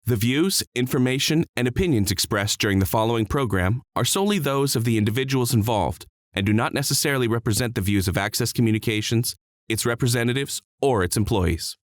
The views, information, and opinions expressed during the following program are solely those of the individuals involved and do not necessarily represent the views of Access Communications, its representatives, or its employees.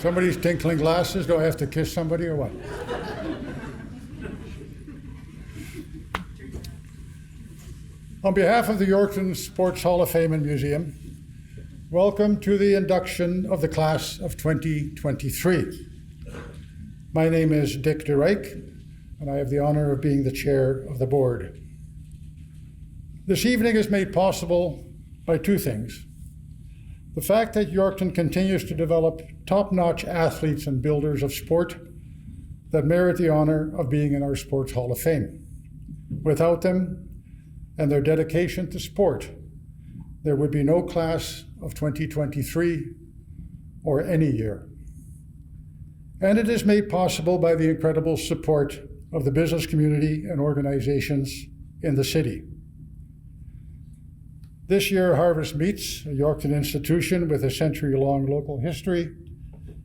Somebody's tinkling glasses. Do I have to kiss somebody or what? On behalf of the Yorkton Sports Hall of Fame and Museum, welcome to the induction of the class of 2023. My name is Dick DeRyk, and I have the honor of being the chair of the board. This evening is made possible by two things. The fact that Yorkton continues to develop top-notch athletes and builders of sport that merit the honor of being in our Sports Hall of Fame. Without them and their dedication to sport, there would be no class of 2023 or any year. And it is made possible by the incredible support of the business community and organizations in the city. This year, Harvest Meats, a Yorkton institution with a century-long local history,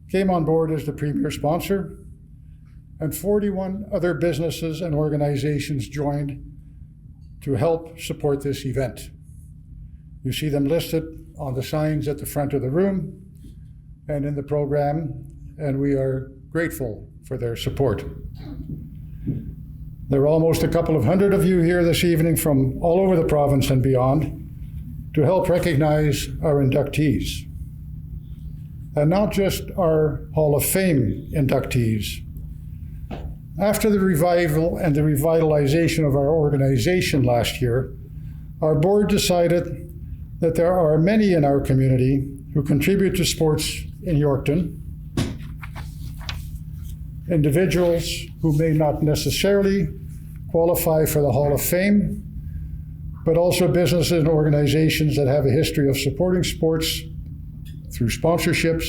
came on board as the premier sponsor, and 41 other businesses and organizations joined to help support this event. You see them listed on the signs at the front of the room and in the program, and we are grateful for their support. There are almost a couple of hundred of you here this evening from all over the province and beyond to help recognize our inductees. And not just our Hall of Fame inductees. After the revival and the revitalization of our organization last year, our board decided that there are many in our community who contribute to sports in Yorkton, individuals who may not necessarily qualify for the Hall of Fame, but also businesses and organizations that have a history of supporting sports through sponsorships,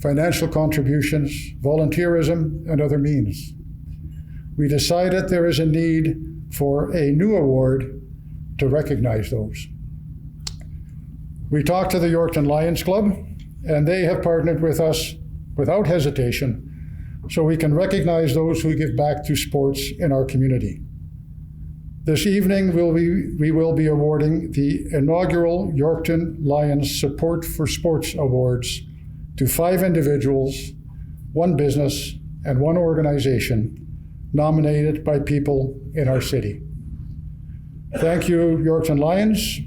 financial contributions, volunteerism, and other means. We decided there is a need for a new award to recognize those. We talked to the Yorkton Lions Club, and they have partnered with us without hesitation so we can recognize those who give back to sports in our community. This evening, we will be awarding the inaugural Yorkton Lions Support for Sports Awards to 5 individuals, 1 business, and 1 organization nominated by people in our city. Thank you, Yorkton Lions.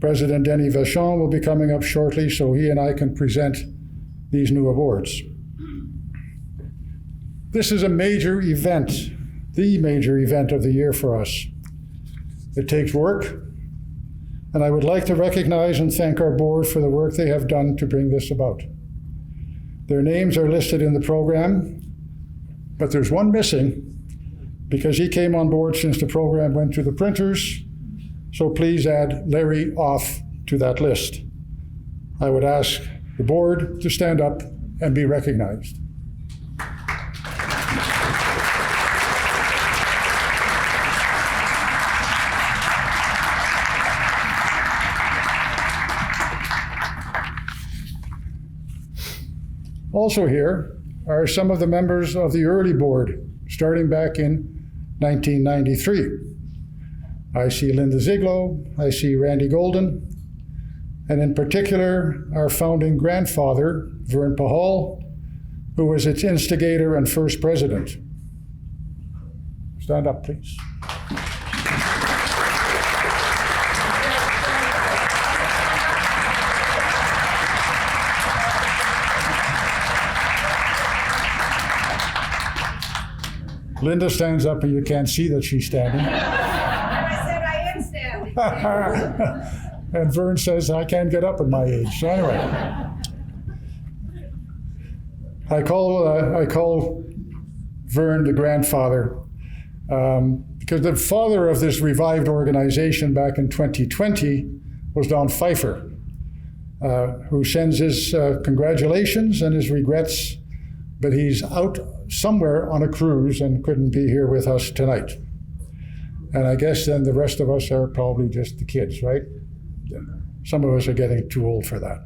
President Denny Vachon will be coming up shortly so he and I can present these new awards. This is a major event. The major event of the year for us. It takes work, and I would like to recognize and thank our board for the work they have done to bring this about. Their names are listed in the program, but there's one missing because he came on board since the program went to the printers, so please add Larry off to that list. I would ask the board to stand up and be recognized. Also here are some of the members of the early board, starting back in 1993. I see Linda Ziglo, I see Randy Golden, and in particular, our founding grandfather, Vern Pahal, who was its instigator and first president. Stand up, please. Linda stands up and you can't see that she's standing. I said I am standing. And Vern says, I can't get up at my age. So anyway. I call Vern the grandfather because the father of this revived organization back in 2020 was Don Pfeiffer, who sends his congratulations and his regrets, but he's out somewhere on a cruise and couldn't be here with us tonight. And I guess then the rest of us are probably just the kids, right? Some of us are getting too old for that.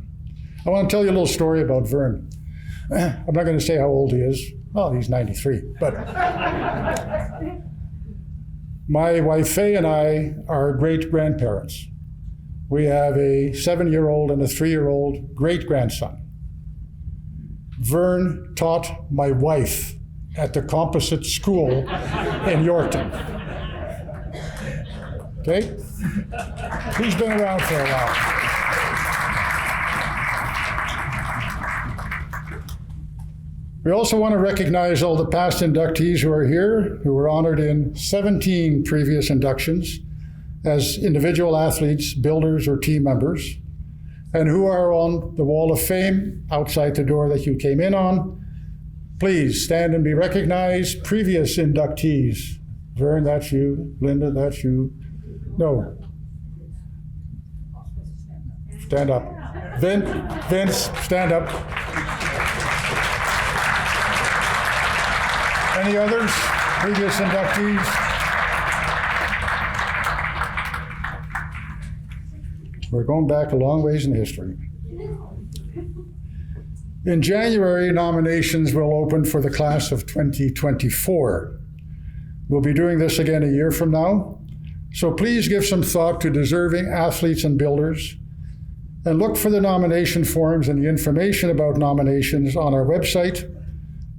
I want to tell you a little story about Vern. I'm not going to say how old he is. Well, he's 93, but my wife Faye and I are great-grandparents. We have a 7-year-old and a 3-year-old great-grandson. Vern taught my wife at the composite school in Yorkton. Okay? He's been around for a while. We also want to recognize all the past inductees who are here, who were honored in 17 previous inductions as individual athletes, builders, or team members, and who are on the Wall of Fame outside the door that you came in on. Please stand and be recognized. Previous inductees. Vern, that's you. Linda, that's you. No. Stand up. Vince, stand up. Any others? Previous inductees? We're going back a long ways in history. In January, nominations will open for the class of 2024. We'll be doing this again a year from now, so please give some thought to deserving athletes and builders, and look for the nomination forms and the information about nominations on our website,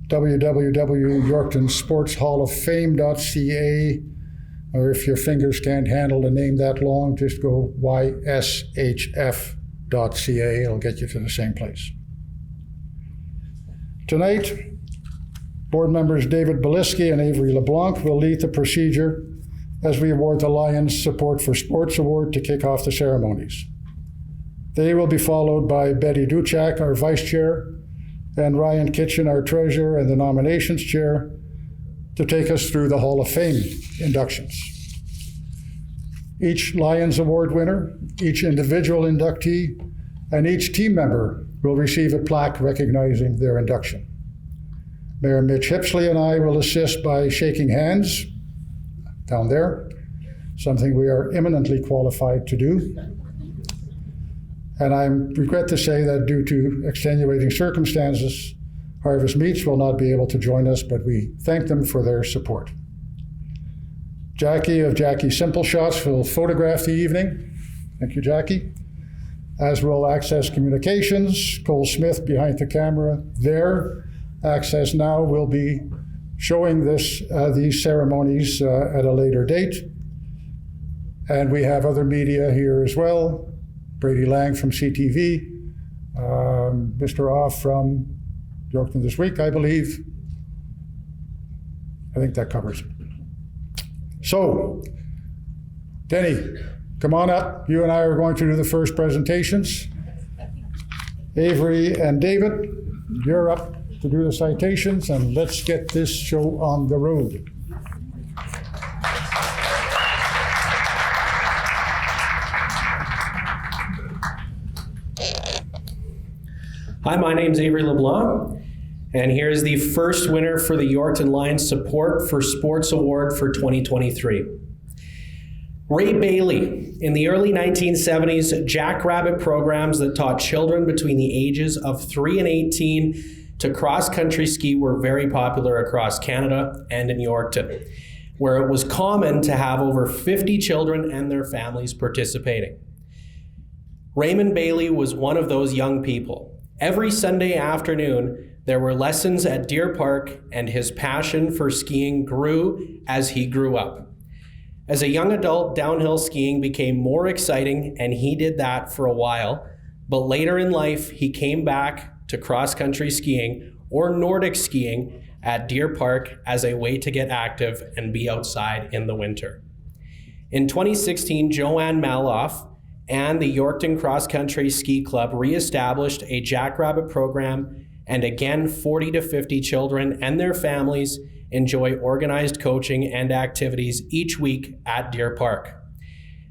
www.yorktonsportshalloffame.ca, or if your fingers can't handle a name that long, just go yshf.ca. It'll get you to the same place. Tonight, board members David Beliski and Avery LeBlanc will lead the procedure as we award the Lions Support for Sports Award to kick off the ceremonies. They will be followed by Betty Duchak, our vice chair, and Ryan Kitchen, our treasurer and the nominations chair, to take us through the Hall of Fame inductions. Each Lions Award winner, each individual inductee, and each team member will receive a plaque recognizing their induction. Mayor Mitch Hipsley and I will assist by shaking hands down there, something we are eminently qualified to do. And I regret to say that due to extenuating circumstances, Harvest Meats will not be able to join us, but we thank them for their support. Jackie of Jackie Simple Shots will photograph the evening. Thank you, Jackie. As will Access Communications, Cole Smith behind the camera there. Access Now will be showing these ceremonies at a later date. And we have other media here as well. Brady Lang from CTV, Mr. Off from Yorkton This Week, I believe. I think that covers it. So, Denny, come on up. You and I are going to do the first presentations. Avery and David, you're up to do the citations, and let's get this show on the road. Hi, my name's Avery LeBlanc, and here's the first winner for the Yorkton Lions Support for Sports Award for 2023. Ray Bailey. In the early 1970s, Jackrabbit programs that taught children between the ages of 3 and 18 to cross-country ski were very popular across Canada and in Yorkton, where it was common to have over 50 children and their families participating. Raymond Bailey was one of those young people. Every Sunday afternoon, there were lessons at Deer Park, and his passion for skiing grew as he grew up. As a young adult, downhill skiing became more exciting, and he did that for a while. But later in life, he came back to cross-country skiing or Nordic skiing at Deer Park as a way to get active and be outside in the winter. In 2016, Joanne Maloff and the Yorkton Cross Country Ski Club re-established a Jackrabbit program And again, 40 to 50 children and their families enjoy organized coaching and activities each week at Deer Park.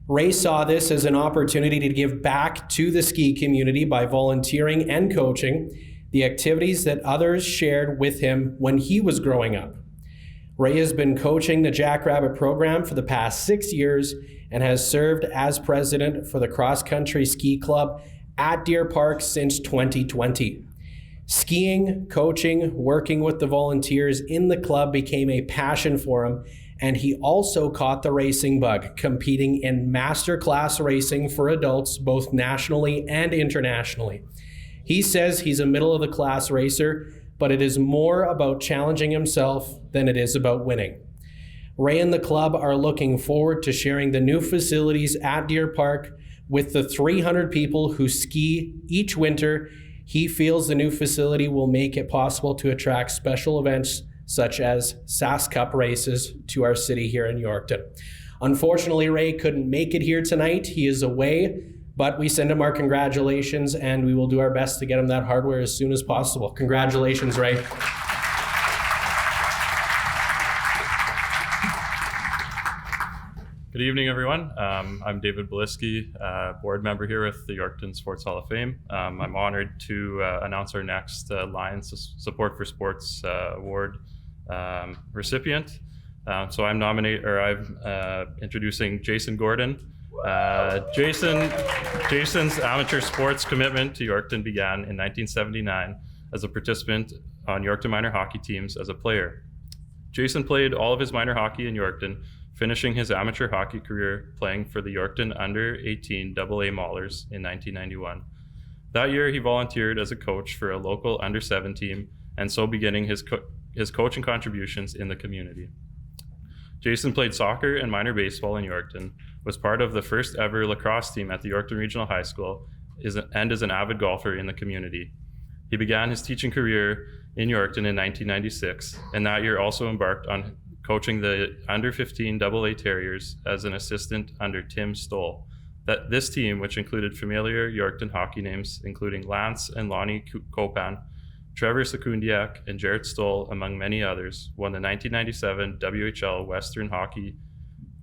Ray saw this as an opportunity to give back to the ski community by volunteering and coaching the activities that others shared with him when he was growing up. Ray has been coaching the Jackrabbit program for the past 6 years and has served as president for the Cross Country Ski Club at Deer Park since 2020. Skiing, coaching, working with the volunteers in the club became a passion for him, and he also caught the racing bug, competing in master class racing for adults both nationally and internationally. He says he's a middle of the class racer, but it is more about challenging himself than it is about winning. Ray and the club are looking forward to sharing the new facilities at Deer Park with the 300 people who ski each winter. He feels the new facility will make it possible to attract special events such as SAS Cup races to our city here in Yorkton. Unfortunately, Ray couldn't make it here tonight. He is away, but we send him our congratulations, and we will do our best to get him that hardware as soon as possible. Congratulations, Ray. Good evening, everyone. I'm David Beliski, board member here with the Yorkton Sports Hall of Fame. I'm honored to announce our next Lions Support for Sports Award recipient. So I'm introducing Jason Gordon. Jason's amateur sports commitment to Yorkton began in 1979 as a participant on Yorkton minor hockey teams as a player. Jason played all of his minor hockey in Yorkton, finishing his amateur hockey career playing for the Yorkton under-18 AA Maulers in 1991. That year, he volunteered as a coach for a local under-7 team, and so beginning his coaching contributions in the community. Jason played soccer and minor baseball in Yorkton, was part of the first ever lacrosse team at the Yorkton Regional High School, and is an avid golfer in the community. He began his teaching career in Yorkton in 1996, and that year also embarked on coaching the under-15 AA Terriers as an assistant under Tim Stoll. This team, which included familiar Yorkton hockey names, including Lance and Lonnie Copan, Trevor Sekundiak, and Jarrett Stoll, among many others, won the 1997 WHL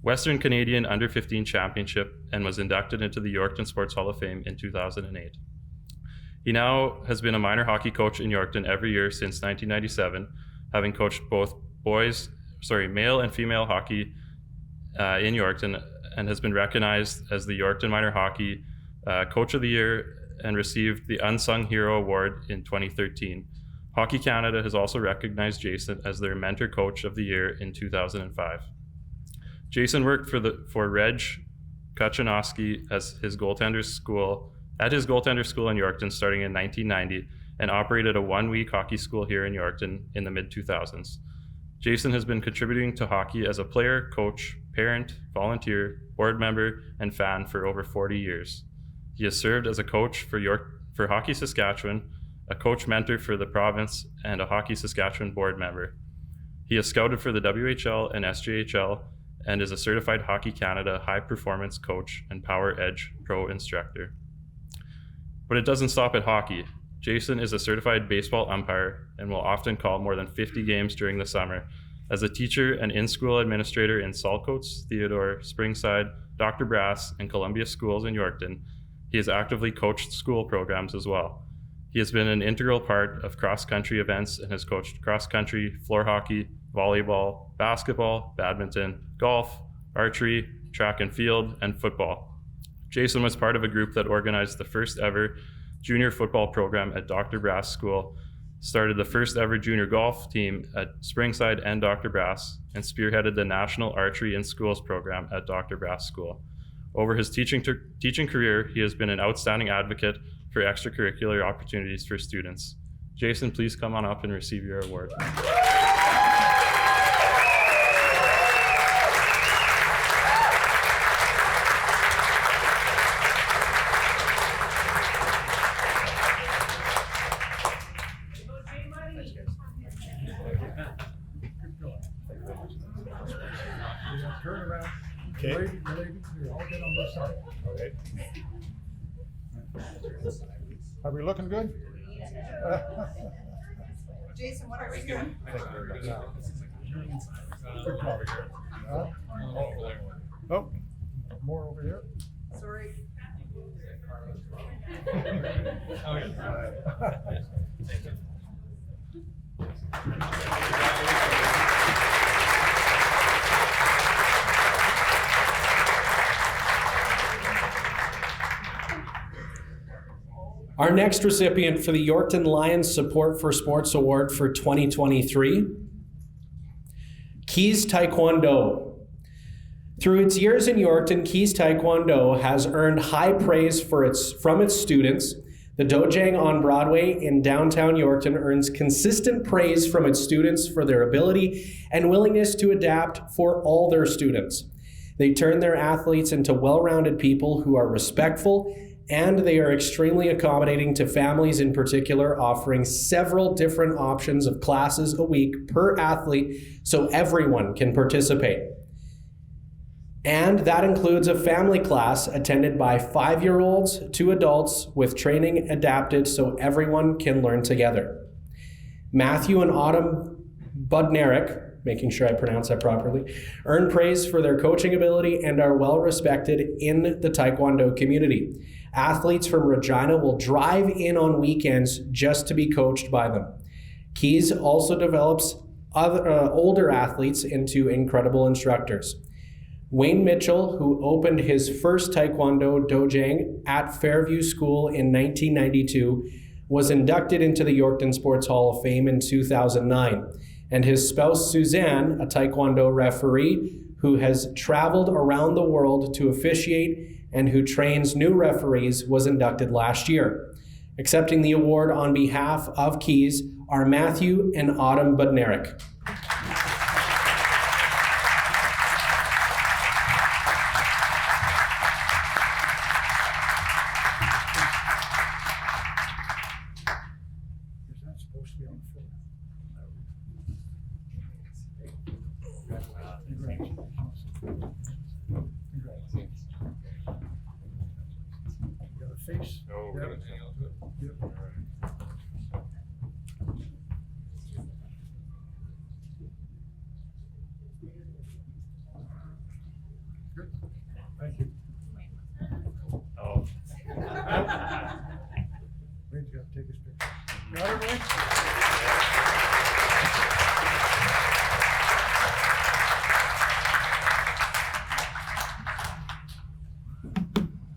Western Canadian Under-15 Championship and was inducted into the Yorkton Sports Hall of Fame in 2008. He now has been a minor hockey coach in Yorkton every year since 1997, having coached both male and female hockey in Yorkton, and has been recognized as the Yorkton Minor Hockey Coach of the Year and received the Unsung Hero Award in 2013. Hockey Canada has also recognized Jason as their Mentor Coach of the Year in 2005. Jason worked for Reg Kaczynowski at his goaltender school in Yorkton starting in 1990, and operated a one-week hockey school here in Yorkton in the mid-2000s. Jason has been contributing to hockey as a player, coach, parent, volunteer, board member, and fan for over 40 years. He has served as a coach for Hockey Saskatchewan, a coach mentor for the province, and a Hockey Saskatchewan board member. He has scouted for the WHL and SJHL and is a certified Hockey Canada high performance coach and Power Edge Pro instructor. But it doesn't stop at hockey. Jason is a certified baseball umpire and will often call more than 50 games during the summer. As a teacher and in-school administrator in Saltcoats, Theodore, Springside, Dr. Brass, and Columbia schools in Yorkton, he has actively coached school programs as well. He has been an integral part of cross-country events and has coached cross-country, floor hockey, volleyball, basketball, badminton, golf, archery, track and field, and football. Jason was part of a group that organized the first ever junior football program at Dr. Brass School, started the first ever junior golf team at Springside and Dr. Brass, and spearheaded the National Archery in Schools program at Dr. Brass School. Over his teaching career, he has been an outstanding advocate for extracurricular opportunities for students. Jason, please come on up and receive your award. Turn around. Okay. Lady, you all get on this side. Okay. Are we looking good? Jason, what are we doing? Oh, more over here. Sorry. Our next recipient for the Yorkton Lions Support for Sports Award for 2023, Keys Taekwondo. Through its years in Yorkton, Keys Taekwondo has earned high praise from its students. The Dojang on Broadway in downtown Yorkton earns consistent praise from its students for their ability and willingness to adapt for all their students. They turn their athletes into well-rounded people who are respectful, and they are extremely accommodating to families in particular, offering several different options of classes a week per athlete so everyone can participate. And that includes a family class attended by 5-year-olds to adults with training adapted so everyone can learn together. Matthew and Autumn Budnarek, making sure I pronounce that properly, earn praise for their coaching ability and are well respected in the Taekwondo community. Athletes from Regina will drive in on weekends just to be coached by them. Keys also develops older athletes into incredible instructors. Wayne Mitchell, who opened his first Taekwondo dojang at Fairview School in 1992, was inducted into the Yorkton Sports Hall of Fame in 2009. And his spouse, Suzanne, a Taekwondo referee who has traveled around the world to officiate and who trains new referees, was inducted last year. Accepting the award on behalf of Keys are Matthew and Autumn Budnarek. Face. Oh, Yep. good. Yep. Good. Thank you. Oh. Wayne's got to take his picture. Got it, Wayne?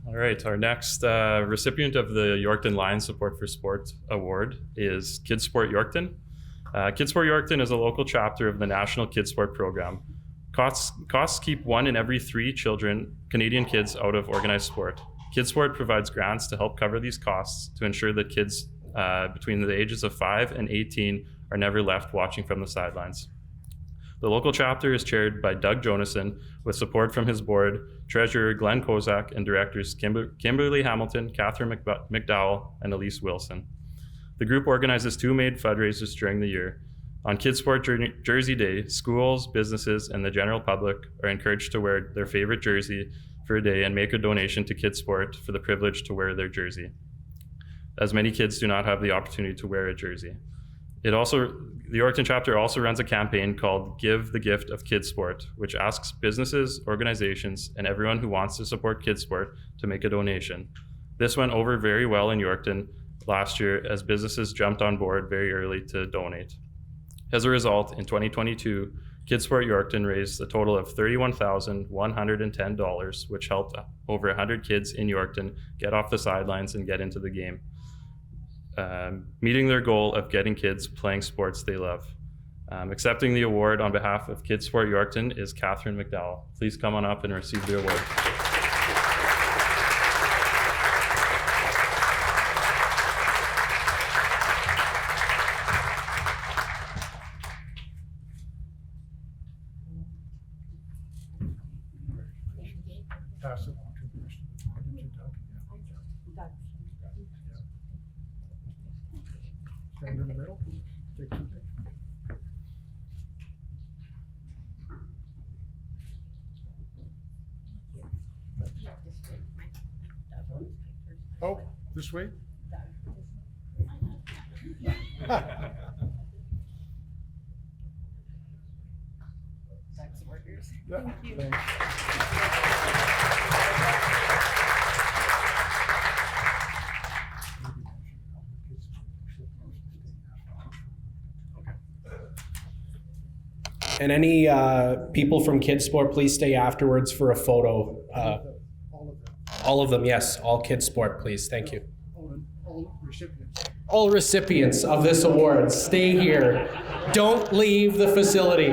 All right, our next recipient of the Yorkton Lions Support for Sport Award is Kids Sport Yorkton. Kids Sport Yorkton is a local chapter of the National Kids Sport Program. Costs keep 1 in every 3 Canadian kids out of organized sport. Kids Sport provides grants to help cover these costs to ensure that kids between the ages of 5 and 18 are never left watching from the sidelines. The local chapter is chaired by Doug Jonason with support from his board, Treasurer Glenn Kozak, and directors Kimberly Hamilton, Catherine McDowell, and Elise Wilson. The group organizes 2 main fundraisers during the year. On Kids Sport Jersey Day, schools, businesses, and the general public are encouraged to wear their favorite jersey for a day and make a donation to Kids Sport for the privilege to wear their jersey, as many kids do not have the opportunity to wear a jersey. The Yorkton chapter also runs a campaign called Give the Gift of Kids Sport, which asks businesses, organizations, and everyone who wants to support kids sport to make a donation. This went over very well in Yorkton last year as businesses jumped on board very early to donate. As a result, in 2022, Kids Sport Yorkton raised a total of $31,110, which helped over 100 kids in Yorkton get off the sidelines and get into the game, meeting their goal of getting kids playing sports they love. Accepting the award on behalf of Kids Sport Yorkton is Catherine McDowell. Please come on up and receive the award. Pass it on to the rest of the board and to Doug. Yeah. Stand in the middle. Take some pictures. Oh, this way? Thanks, workers. Yeah, Thank you. thanks. And any people from Kids Sport, please stay afterwards for a photo. All of them, All of them, yes. All Kids Sport, please. Thank you. all recipients. All recipients of this award, stay here. Don't leave the facility.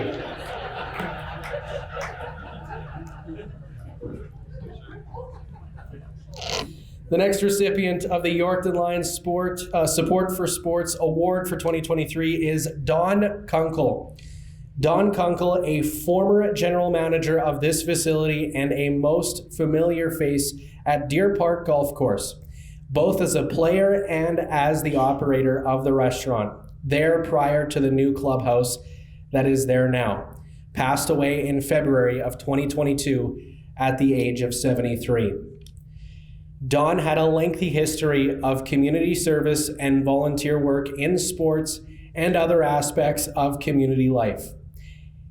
The next recipient of the Yorkton Lions Support for Sports Award for 2023 is Don Kunkel. Don Kunkel, a former general manager of this facility and a most familiar face at Deer Park Golf Course, both as a player and as the operator of the restaurant, there prior to the new clubhouse that is there now. Passed away in February of 2022 at the age of 73. Don had a lengthy history of community service and volunteer work in sports and other aspects of community life.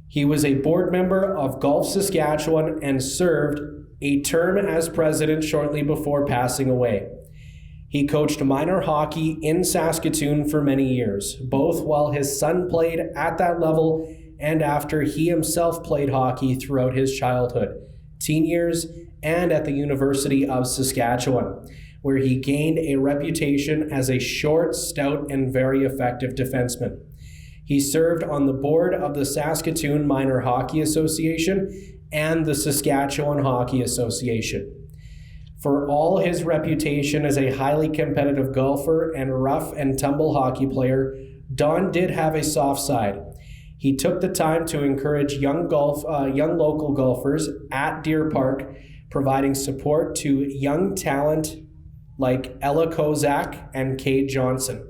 He was a board member of Golf Saskatchewan and served a term as president shortly before passing away. He coached minor hockey in Saskatoon for many years, both while his son played at that level and after he himself played hockey throughout his childhood, teen years, and at the University of Saskatchewan, where he gained a reputation as a short, stout, and very effective defenseman. He served on the board of the Saskatoon Minor Hockey Association and the Saskatchewan Hockey Association. For all his reputation as a highly competitive golfer and rough and tumble hockey player, Don did have a soft side. He took the time to encourage young local golfers at Deer Park, providing support to young talent like Ella Kozak and Kate Johnson.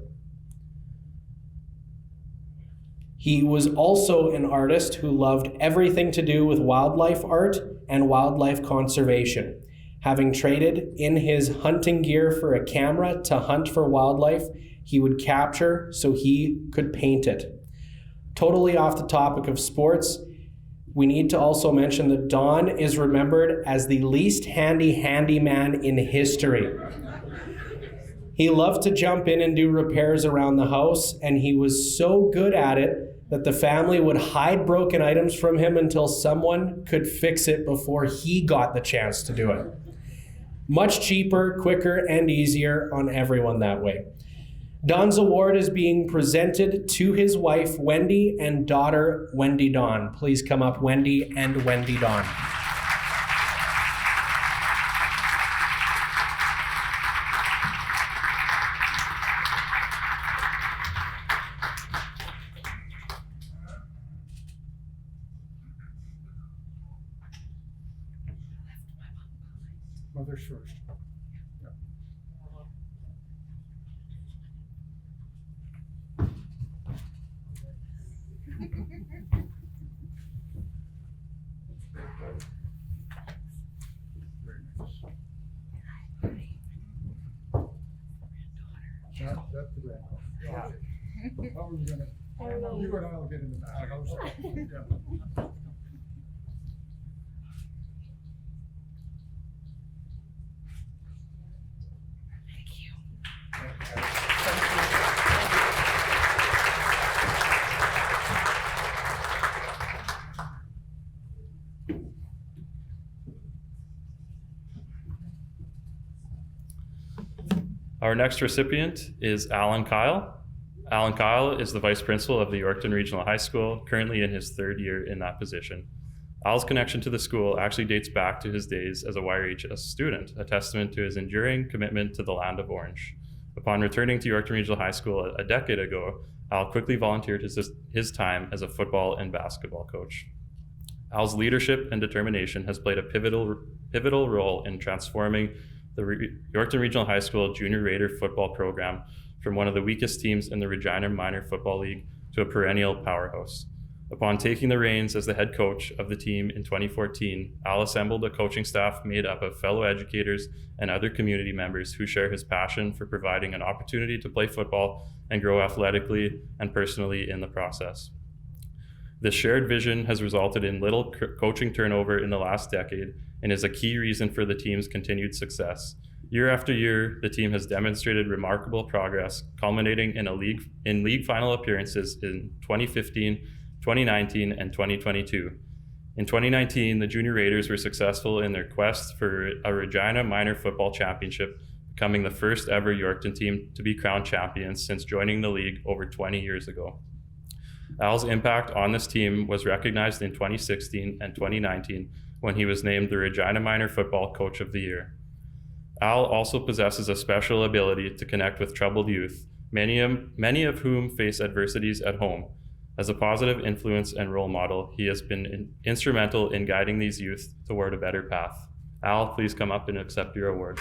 He was also an artist who loved everything to do with wildlife art and wildlife conservation. Having traded in his hunting gear for a camera to hunt for wildlife, he would capture so he could paint it. Totally off the topic of sports, we need to also mention that Don is remembered as the least handyman in history. He loved to jump in and do repairs around the house, and he was so good at it that the family would hide broken items from him until someone could fix it before he got the chance to do it. Much cheaper, quicker, and easier on everyone that way. Don's award is being presented to his wife, Wendy, and daughter, Wendy Dawn. Please come up, Wendy and Wendy Dawn. Mothers first. Yeah. Very nice. That's the grandpa. Okay. How are we gonna? You and I'll get in the back. Yeah. Our next recipient is Alan Kyle. Alan Kyle is the vice principal of the Yorkton Regional High School, currently in his third year in that position. Al's connection to the school actually dates back to his days as a YRHS student, a testament to his enduring commitment to the land of Orange. Upon returning to Yorkton Regional High School a decade ago, Al quickly volunteered his time as a football and basketball coach. Al's leadership and determination has played a pivotal role in transforming the Yorkton Regional High School Junior Raider football program from one of the weakest teams in the Regina Minor Football League to a perennial powerhouse. Upon taking the reins as the head coach of the team in 2014, Al assembled a coaching staff made up of fellow educators and other community members who share his passion for providing an opportunity to play football and grow athletically and personally in the process. This shared vision has resulted in little coaching turnover in the last decade and is a key reason for the team's continued success. Year after year, the team has demonstrated remarkable progress, culminating in league final appearances in 2015, 2019, and 2022. In 2019, the Junior Raiders were successful in their quest for a Regina Minor Football Championship, becoming the first ever Yorkton team to be crowned champions since joining the league over 20 years ago. Al's impact on this team was recognized in 2016 and 2019 when he was named the Regina Minor Football Coach of the Year. Al also possesses a special ability to connect with troubled youth, many of whom face adversities at home. As a positive influence and role model, he has been instrumental in guiding these youth toward a better path. Al, please come up and accept your award.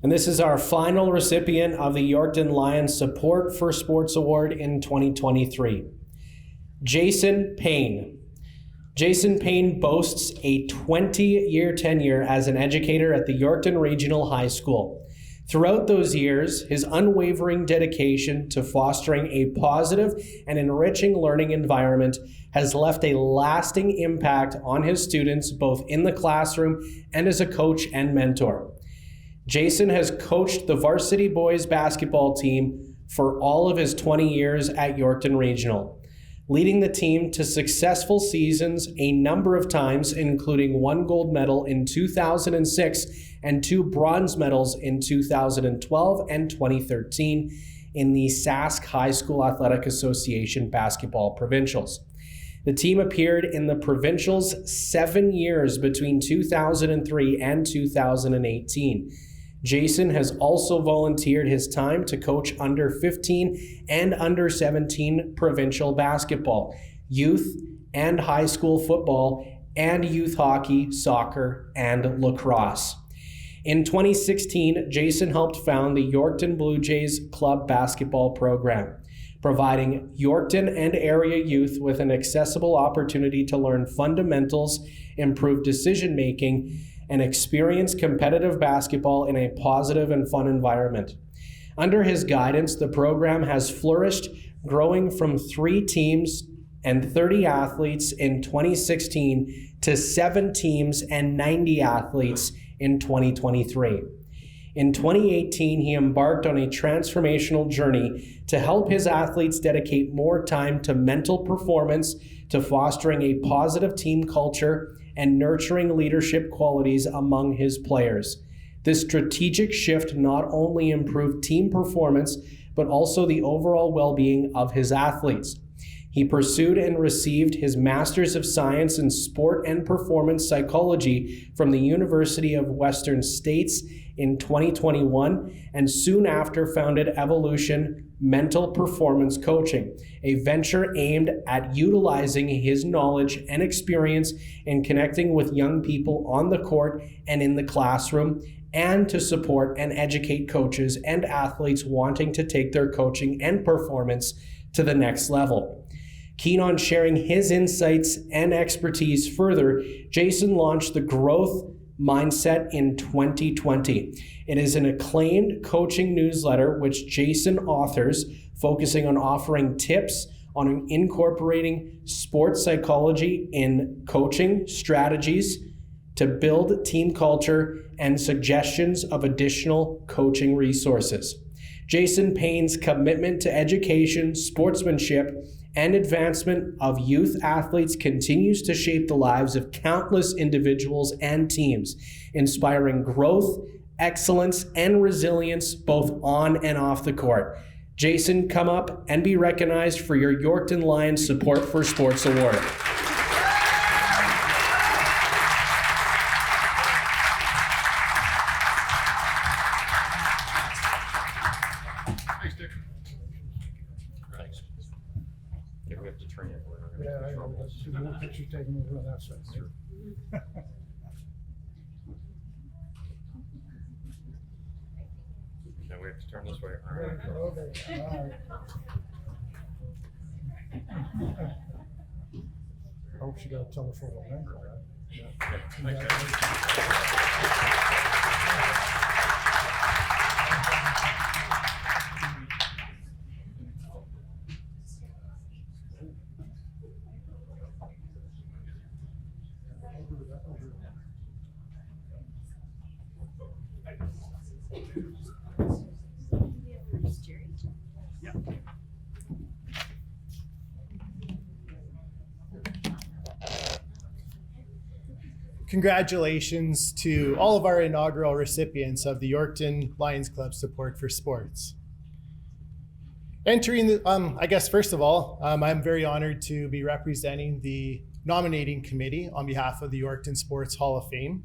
And this is our final recipient of the Yorkton Lions Support for Sports Award in 2023. Jason Payne. Jason Payne boasts a 20-year tenure as an educator at the Yorkton Regional High School. Throughout those years, his unwavering dedication to fostering a positive and enriching learning environment has left a lasting impact on his students both in the classroom and as a coach and mentor. Jason has coached the varsity boys basketball team for all of his 20 years at Yorkton Regional, leading the team to successful seasons a number of times, including 1 gold medal in 2006 and 2 bronze medals in 2012 and 2013 in the Sask High School Athletic Association basketball provincials. The team appeared in the provincials 7 years between 2003 and 2018. Jason has also volunteered his time to coach under 15 and under 17 provincial basketball, youth and high school football, and youth hockey, soccer, and lacrosse. In 2016, Jason helped found the Yorkton Blue Jays club basketball program, providing Yorkton and area youth with an accessible opportunity to learn fundamentals, improve decision-making, and experience competitive basketball in a positive and fun environment. Under his guidance, the program has flourished, growing from 3 teams and 30 athletes in 2016 to 7 teams and 90 athletes in 2023. In 2018, he embarked on a transformational journey to help his athletes dedicate more time to mental performance, to fostering a positive team culture, and nurturing leadership qualities among his players. This strategic shift not only improved team performance, but also the overall well-being of his athletes. He pursued and received his Master's of Science in Sport and Performance Psychology from the University of Western States in 2021, and soon after founded Evolution Mental Performance Coaching, a venture aimed at utilizing his knowledge and experience in connecting with young people on the court and in the classroom, and to support and educate coaches and athletes wanting to take their coaching and performance to the next level. Keen on sharing his insights and expertise further, Jason launched the Growth Mindset in 2020. It is an acclaimed coaching newsletter which Jason authors, focusing on offering tips on incorporating sports psychology in coaching strategies to build team culture and suggestions of additional coaching resources. Jason Payne's commitment to education, sportsmanship, and advancement of youth athletes continues to shape the lives of countless individuals and teams, inspiring growth, excellence, and resilience both on and off the court. Jason, come up and be recognized for your Yorkton Lions Support for Sports Award. Here we have to turn it. Yeah, I know. That's more pictures taken over on that side. Now we have to turn this way. Okay, all right. I hope she got a telephoto number, right? Congratulations to all of our inaugural recipients of the Yorkton Lions Club Support for Sports. Entering the, I guess first of all, I'm very honored to be representing the nominating committee on behalf of the Yorkton Sports Hall of Fame.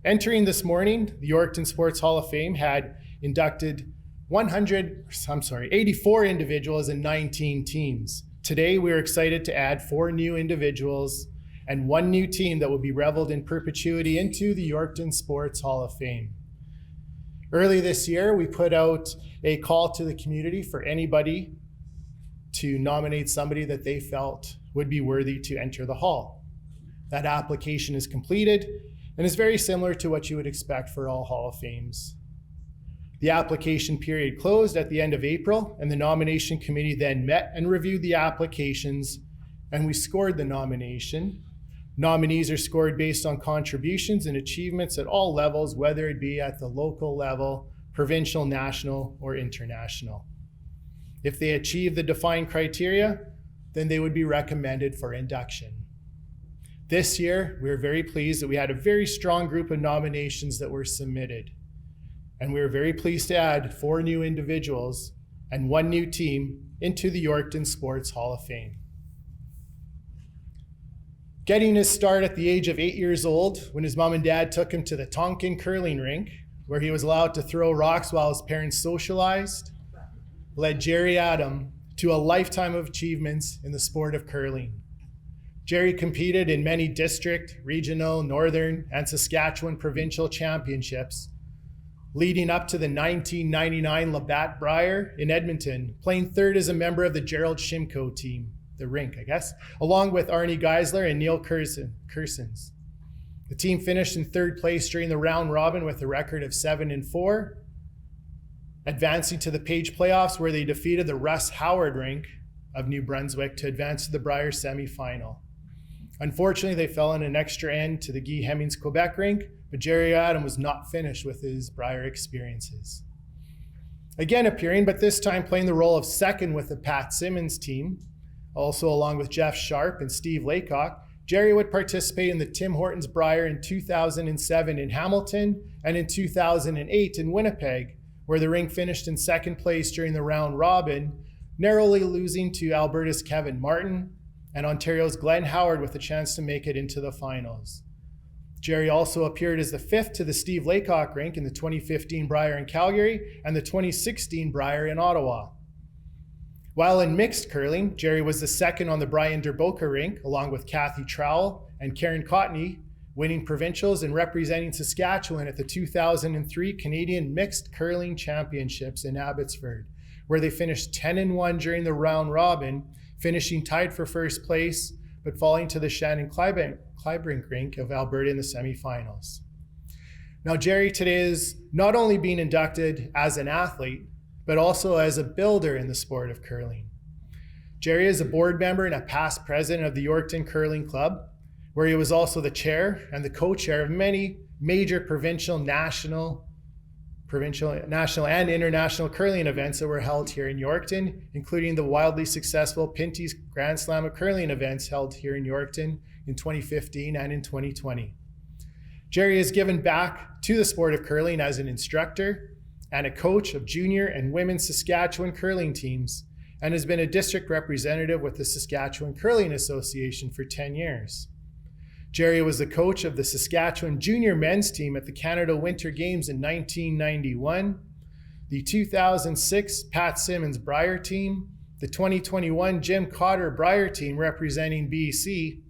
Entering this morning, the Yorkton Sports Hall of Fame had inducted 84 individuals in 19 teams. Today, we're excited to add 4 new individuals and 1 new team that will be reveled in perpetuity into the Yorkton Sports Hall of Fame. Early this year, we put out a call to the community for anybody to nominate somebody that they felt would be worthy to enter the hall. That application is completed and is very similar to what you would expect for all Hall of Fames. The application period closed at the end of April, and the nomination committee then met and reviewed the applications, and we scored the nomination. Nominees are scored based on contributions and achievements at all levels, whether it be at the local level, provincial, national, or international. If they achieve the defined criteria, then they would be recommended for induction. This year, we are very pleased that we had a very strong group of nominations that were submitted. And we are very pleased to add 4 new individuals and 1 new team into the Yorkton Sports Hall of Fame. Getting his start at the age of 8 years old, when his mom and dad took him to the Tonkin curling rink, where he was allowed to throw rocks while his parents socialized, led Gerry Adam to a lifetime of achievements in the sport of curling. Gerry competed in many district, regional, northern, and Saskatchewan provincial championships, leading up to the 1999 Labatt Brier in Edmonton, playing third as a member of the Gerald Shimko team, the rink, I guess, along with Arnie Geisler and Neil Kersens. The team finished in 3rd place during the round robin with a record of 7-4, advancing to the Page playoffs where they defeated the Russ Howard rink of New Brunswick to advance to the Brier semifinal. Unfortunately, they fell in an extra end to the Guy Hemmings Quebec rink, but Gerry Adam was not finished with his Brier experiences. Again appearing, but this time playing the role of second with the Pat Simmons team, also along with Jeff Sharp and Steve Laycock, Gerry would participate in the Tim Hortons Brier in 2007 in Hamilton and in 2008 in Winnipeg, where the rink finished in 2nd place during the round robin, narrowly losing to Alberta's Kevin Martin and Ontario's Glenn Howard with a chance to make it into the finals. Gerry also appeared as the 5th to the Steve Laycock rink in the 2015 Brier in Calgary and the 2016 Brier in Ottawa. While in mixed curling, Gerry was the 2nd on the Brian Derboca rink, along with Kathy Trowell and Karen Cotney, winning provincials and representing Saskatchewan at the 2003 Canadian Mixed Curling Championships in Abbotsford, where they finished 10-1 during the round robin, finishing tied for 1st place, but falling to the Shannon Clybrink rink of Alberta in the semifinals. Now, Gerry today is not only being inducted as an athlete, but also as a builder in the sport of curling. Gerry is a board member and a past president of the Yorkton Curling Club, where he was also the chair and the co-chair of many major provincial, national, and international curling events that were held here in Yorkton, including the wildly successful Pinty's Grand Slam of Curling events held here in Yorkton in 2015 and in 2020. Gerry has given back to the sport of curling as an instructor, and a coach of junior and women's Saskatchewan curling teams, and has been a district representative with the Saskatchewan Curling Association for 10 years. Gerry was the coach of the Saskatchewan junior men's team at the Canada Winter Games in 1991, the 2006 Pat Simmons Brier team, the 2021 Jim Cotter Brier team representing BC,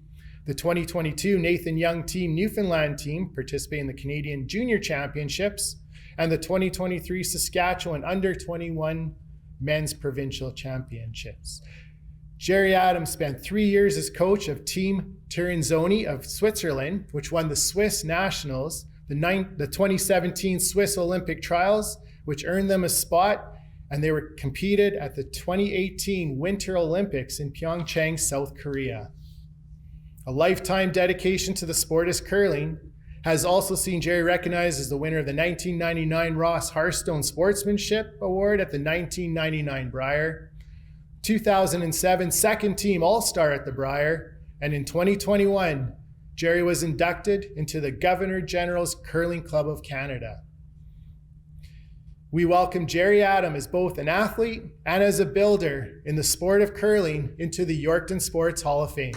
the 2022 Nathan Young Team Newfoundland team participating in the Canadian Junior Championships, and the 2023 Saskatchewan Under-21 Men's Provincial Championships. Gerry Adam spent 3 years as coach of Team Tirinzoni of Switzerland, which won the Swiss Nationals, the 2017 Swiss Olympic Trials, which earned them a spot, and they were competed at the 2018 Winter Olympics in Pyeongchang, South Korea. A lifetime dedication to the sport as curling has also seen Gerry recognized as the winner of the 1999 Ross Harstone Sportsmanship Award at the 1999 Brier, 2007 second team All-Star at the Brier, and in 2021, Gerry was inducted into the Governor General's Curling Club of Canada. We welcome Gerry Adam as both an athlete and as a builder in the sport of curling into the Yorkton Sports Hall of Fame.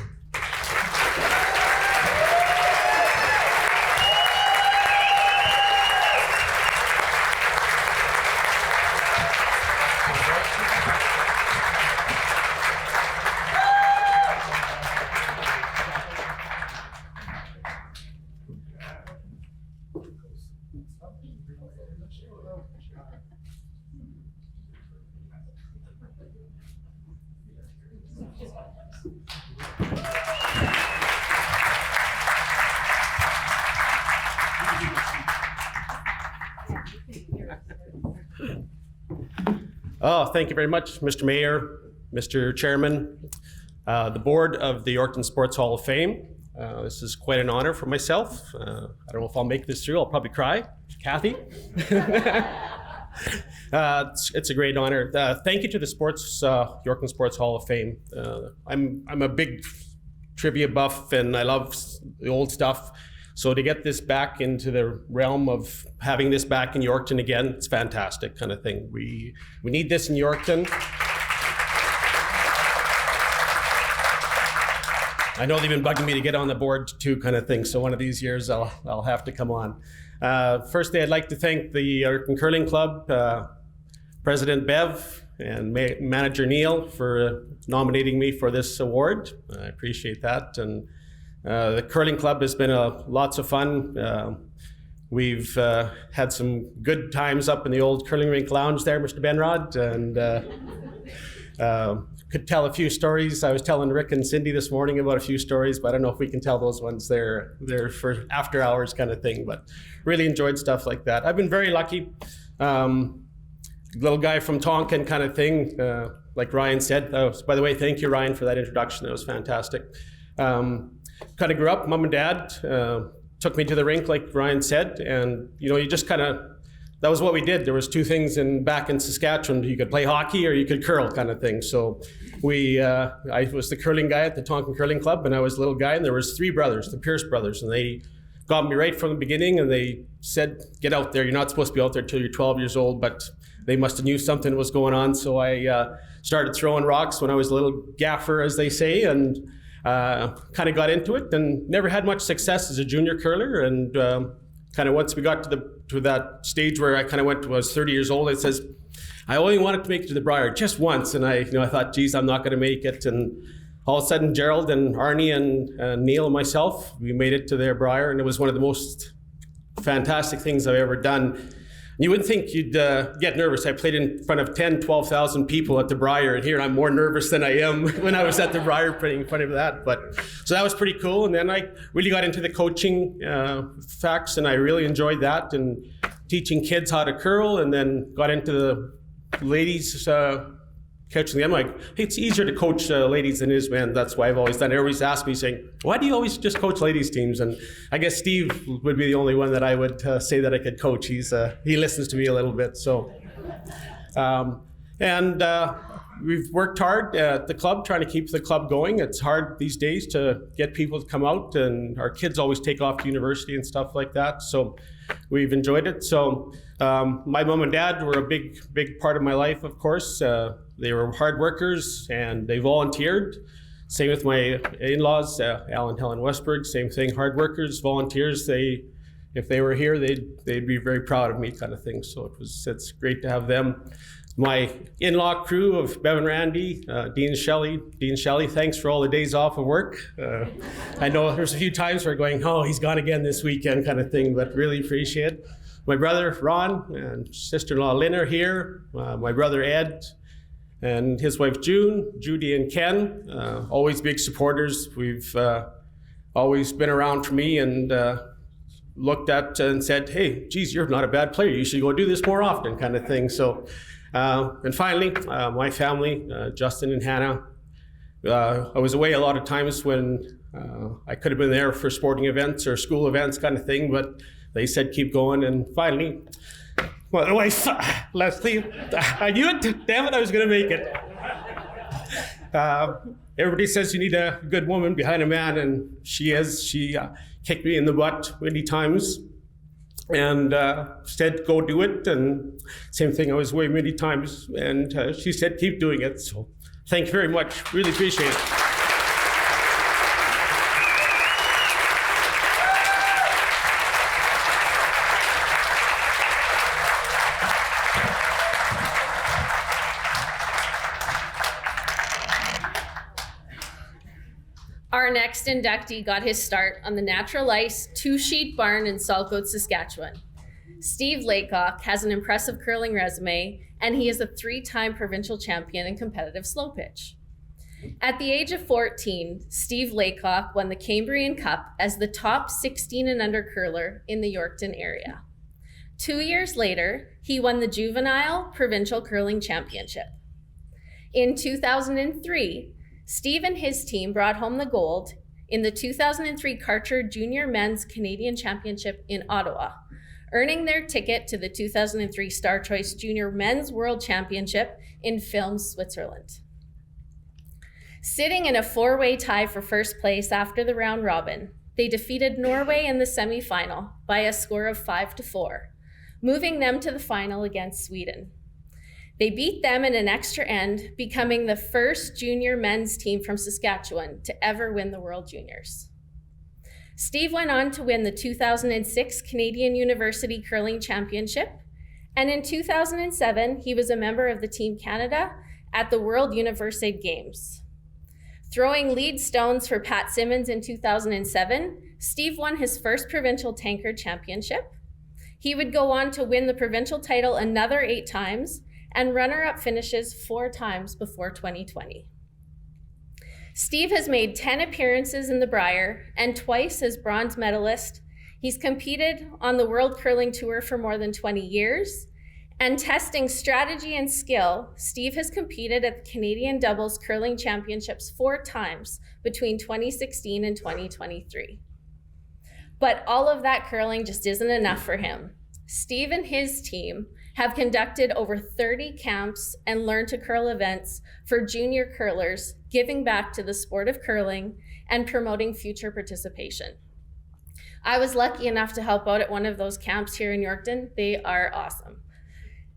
Oh, thank you very much, Mr. Mayor, Mr. Chairman, the board of the Yorkton Sports Hall of Fame. This is quite an honor for myself. I don't know if I'll make this through. I'll probably cry. Kathy. It's a great honor. Thank you to the Yorkton Sports Hall of Fame. I'm a big trivia buff and I love the old stuff. So to get this back into the realm of having this back in Yorkton again, it's fantastic kind of thing. We need this in Yorkton. I know they've been bugging me to get on the board too, kind of thing. So one of these years I'll have to come on. Firstly, I'd like to thank the Yorkton Curling Club, President Bev and Manager Neil for nominating me for this award. I appreciate that. And the curling club has been lots of fun. We've had some good times up in the old curling rink lounge there, Mr. Benrod, and could tell a few stories. I was telling Rick and Cindy this morning about a few stories, but I don't know if we can tell those ones. They're for after hours kind of thing, but really enjoyed stuff like that. I've been very lucky. Little guy from Tonkin kind of thing, like Ryan said. By the way, thank you, Ryan, for that introduction. That was fantastic. Kind of grew up, mom and dad took me to the rink, like Ryan said, and you just kind of, that was what we did. There was two things back in Saskatchewan. You could play hockey or you could curl kind of thing. So I was the curling guy at the Tonkin Curling Club, and I was a little guy, and there was three brothers, the Pierce brothers, and they got me right from the beginning, and they said, get out there. You're not supposed to be out there till you're 12 years old, but they must have knew something was going on. So I started throwing rocks when I was a little gaffer, as they say, and kind of got into it and never had much success as a junior curler. And kind of once we got to that stage where I kind of went to, I was 30 years old, it says, I only wanted to make it to the Brier just once. And I thought, geez, I'm not going to make it. And all of a sudden, Gerald and Arnie and Neil and myself, we made it to their Brier. And it was one of the most fantastic things I've ever done. You wouldn't think you'd get nervous. I played in front of 10, 12,000 people at the Brier, and here I'm more nervous than I am when I was at the Brier playing in front of that. So that was pretty cool. And then I really got into the coaching facts, and I really enjoyed that, and teaching kids how to curl, and then got into the ladies coaching them. Like, hey, it's easier to coach ladies than it is men. That's why I've always done it. Everybody's asked me, saying, why do you always just coach ladies teams? And I guess Steve would be the only one that I would say that I could coach. He listens to me a little bit. So, we've worked hard at the club trying to keep the club going. It's hard these days to get people to come out, and our kids always take off to university and stuff like that. So we've enjoyed it. So my mom and dad were a big part of my life, of course. They were hard workers and they volunteered. Same with my in-laws, Al and Helen Westberg, same thing, hard workers, volunteers. If they were here, they'd be very proud of me, kind of thing. So it's great to have them. My in-law crew of Bevan Randy, Dean and Shelley. Dean and Shelley, thanks for all the days off of work. I know there's a few times we're going, oh, he's gone again this weekend, kind of thing, but really appreciate it. My brother Ron and sister-in-law Lynn are here. My brother Ed and his wife June, Judy and Ken, always big supporters. We've always been around for me and looked at and said, hey, geez, you're not a bad player. You should go do this more often, kind of thing. So, and finally, my family, Justin and Hannah. I was away a lot of times when I could have been there for sporting events or school events, kind of thing, but they said keep going. And finally, my wife, Leslie, I knew it. Damn it, I was going to make it. Everybody says you need a good woman behind a man, and she is. She kicked me in the butt many times and said, go do it. And same thing, I was away many times, and she said, keep doing it. So thank you very much. Really appreciate it. Our next inductee got his start on the natural ice two-sheet barn in Saltcote, Saskatchewan. Steve Laycock has an impressive curling resume, and he is a 3-time provincial champion in competitive slow pitch. At the age of 14, Steve Laycock won the Cambrian Cup as the top 16 and under curler in the Yorkton area. 2 years later, he won the Juvenile Provincial Curling Championship. In 2003, Steve and his team brought home the gold in the 2003 Karcher Junior Men's Canadian Championship in Ottawa, earning their ticket to the 2003 Star Choice Junior Men's World Championship in Film, Switzerland. Sitting in a 4-way tie for first place after the round robin, they defeated Norway in the semifinal by a score of 5-4, moving them to the final against Sweden. They beat them in an extra end, becoming the first junior men's team from Saskatchewan to ever win the World Juniors. Steve went on to win the 2006 Canadian University Curling Championship, and in 2007, he was a member of the Team Canada at the World Universiade Games. Throwing lead stones for Pat Simmons in 2007, Steve won his first provincial tankard championship. He would go on to win the provincial title another 8 times, and runner-up finishes 4 times before 2020. Steve has made 10 appearances in the Brier and twice as bronze medalist. He's competed on the World Curling Tour for more than 20 years, and testing strategy and skill, Steve has competed at the Canadian Doubles Curling Championships 4 times between 2016 and 2023. But all of that curling just isn't enough for him. Steve and his team have conducted over 30 camps and learn to curl events for junior curlers, giving back to the sport of curling and promoting future participation. I was lucky enough to help out at one of those camps here in Yorkton. They are awesome.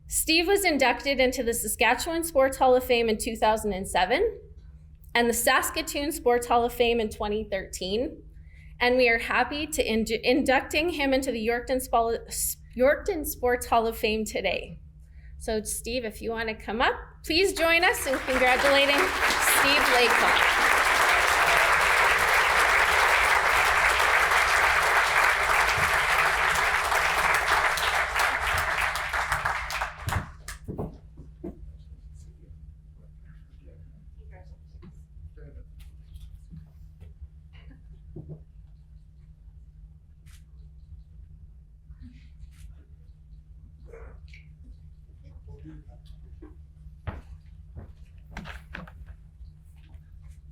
Steve was inducted into the Saskatchewan Sports Hall of Fame in 2007 and the Saskatoon Sports Hall of Fame in 2013. And we are happy to inducting him into the Yorkton Sports Hall of Fame today. So Steve, if you want to come up, please join us in congratulating Steve Laycock.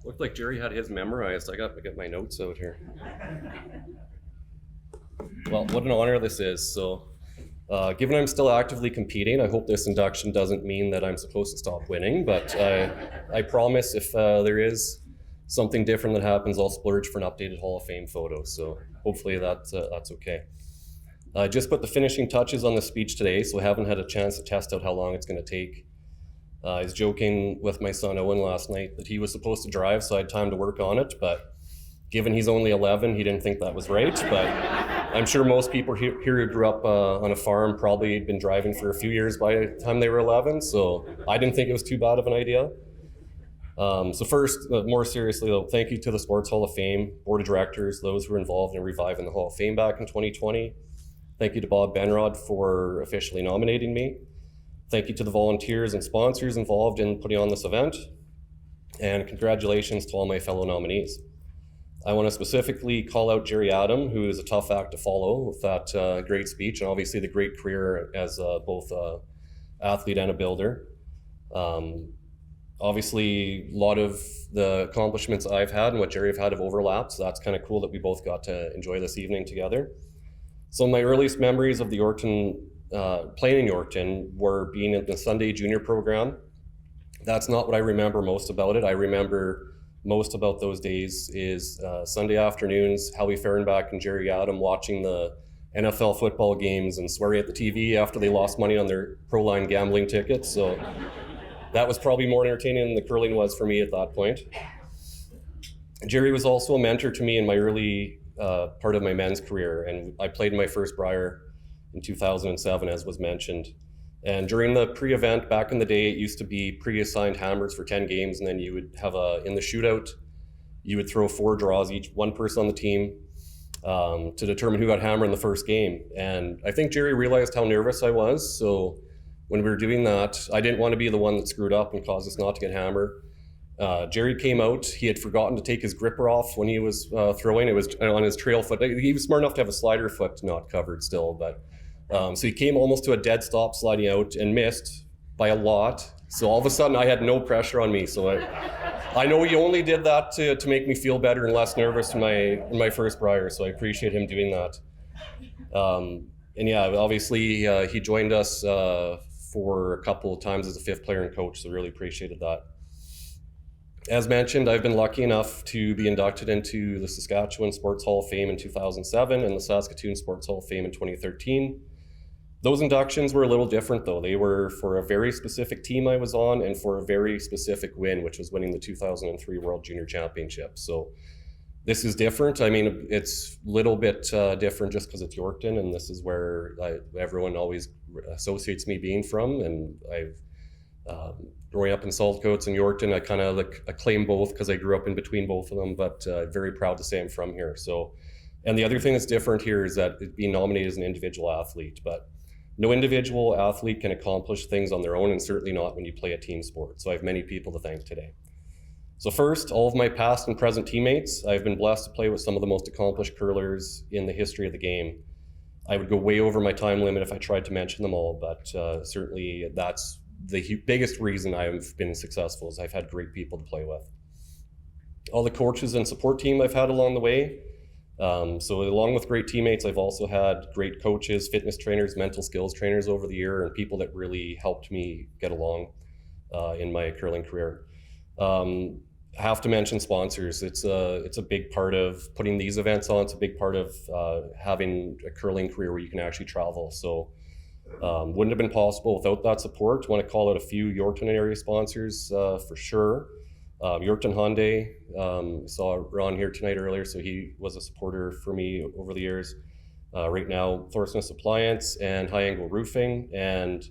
Looked like Gerry had his memorized. I got my notes out here. Well, what an honor this is. So Given I'm still actively competing, I hope this induction doesn't mean that I'm supposed to stop winning, but I promise if there is something different that happens, I'll splurge for an updated Hall of Fame photo. So hopefully that's okay. I just put the finishing touches on the speech today, so I haven't had a chance to test out how long it's going to take. I was joking with my son Owen last night that he was supposed to drive, so I had time to work on it, but given he's only 11, he didn't think that was right. But I'm sure most people here who grew up on a farm probably had been driving for a few years by the time they were 11, so I didn't think it was too bad of an idea. So first, more seriously though, thank you to the Sports Hall of Fame, Board of Directors, those who were involved in reviving the Hall of Fame back in 2020. Thank you to Bob Benrod for officially nominating me. Thank you to the volunteers and sponsors involved in putting on this event. And congratulations to all my fellow nominees. I want to specifically call out Gerry Adam, who is a tough act to follow with that great speech and obviously the great career as both an athlete and a builder. Obviously, a lot of the accomplishments I've had and what Gerry have overlapped, so that's kind of cool that we both got to enjoy this evening together. So my earliest memories of the Yorkton, playing in Yorkton, were being in the Sunday junior program. That's not what I remember most about it. I remember most about those days is Sunday afternoons, Howie Fehrenbach and Gerry Adam watching the NFL football games and swearing at the TV after they lost money on their Proline gambling tickets. So that was probably more entertaining than the curling was for me at that point. Gerry was also a mentor to me in my early part of my men's career, and I played my first Brier in 2007, as was mentioned. And during the pre-event back in the day, it used to be pre-assigned hammers for 10 games, and then you would have in the shootout, you would throw 4 draws, each one person on the team, to determine who got hammer in the first game. And I think Gerry realized how nervous I was, so when we were doing that, I didn't want to be the one that screwed up and caused us not to get hammer. Gerry came out, he had forgotten to take his gripper off when he was throwing. It was on his trail foot. He was smart enough to have a slider foot not covered still, but so he came almost to a dead stop sliding out and missed by a lot. So all of a sudden I had no pressure on me. So I know he only did that to make me feel better and less nervous in my first Brier, so I appreciate him doing that. And yeah, obviously he joined us for a couple of times as a 5th player and coach, so really appreciated that. As mentioned, I've been lucky enough to be inducted into the Saskatchewan Sports Hall of Fame in 2007 and the Saskatoon Sports Hall of Fame in 2013. Those inductions were a little different though. They were for a very specific team I was on and for a very specific win, which was winning the 2003 World Junior Championship. So this is different. I mean, it's a little bit different just because it's Yorkton, and this is where everyone always associates me being from. And I've growing up in Saltcoats and Yorkton, I kind of I claim both because I grew up in between both of them, but very proud to say I'm from here. So, and the other thing that's different here is that being nominated as an individual athlete, but no individual athlete can accomplish things on their own, and certainly not when you play a team sport. So I have many people to thank today. So first, all of my past and present teammates. I've been blessed to play with some of the most accomplished curlers in the history of the game. I would go way over my time limit if I tried to mention them all, but certainly that's the biggest reason I've been successful is I've had great people to play with. All the coaches and support team I've had along the way. So along with great teammates, I've also had great coaches, fitness trainers, mental skills trainers over the year, and people that really helped me get along in my curling career. I have to mention sponsors. It's a big part of putting these events on. It's a big part of having a curling career where you can actually travel. So wouldn't have been possible without that support. I want to call out a few Yorkton area sponsors for sure. Yorkton Hyundai, saw Ron here tonight earlier, so he was a supporter for me over the years. Right now, Thorsness Appliance and High Angle Roofing, and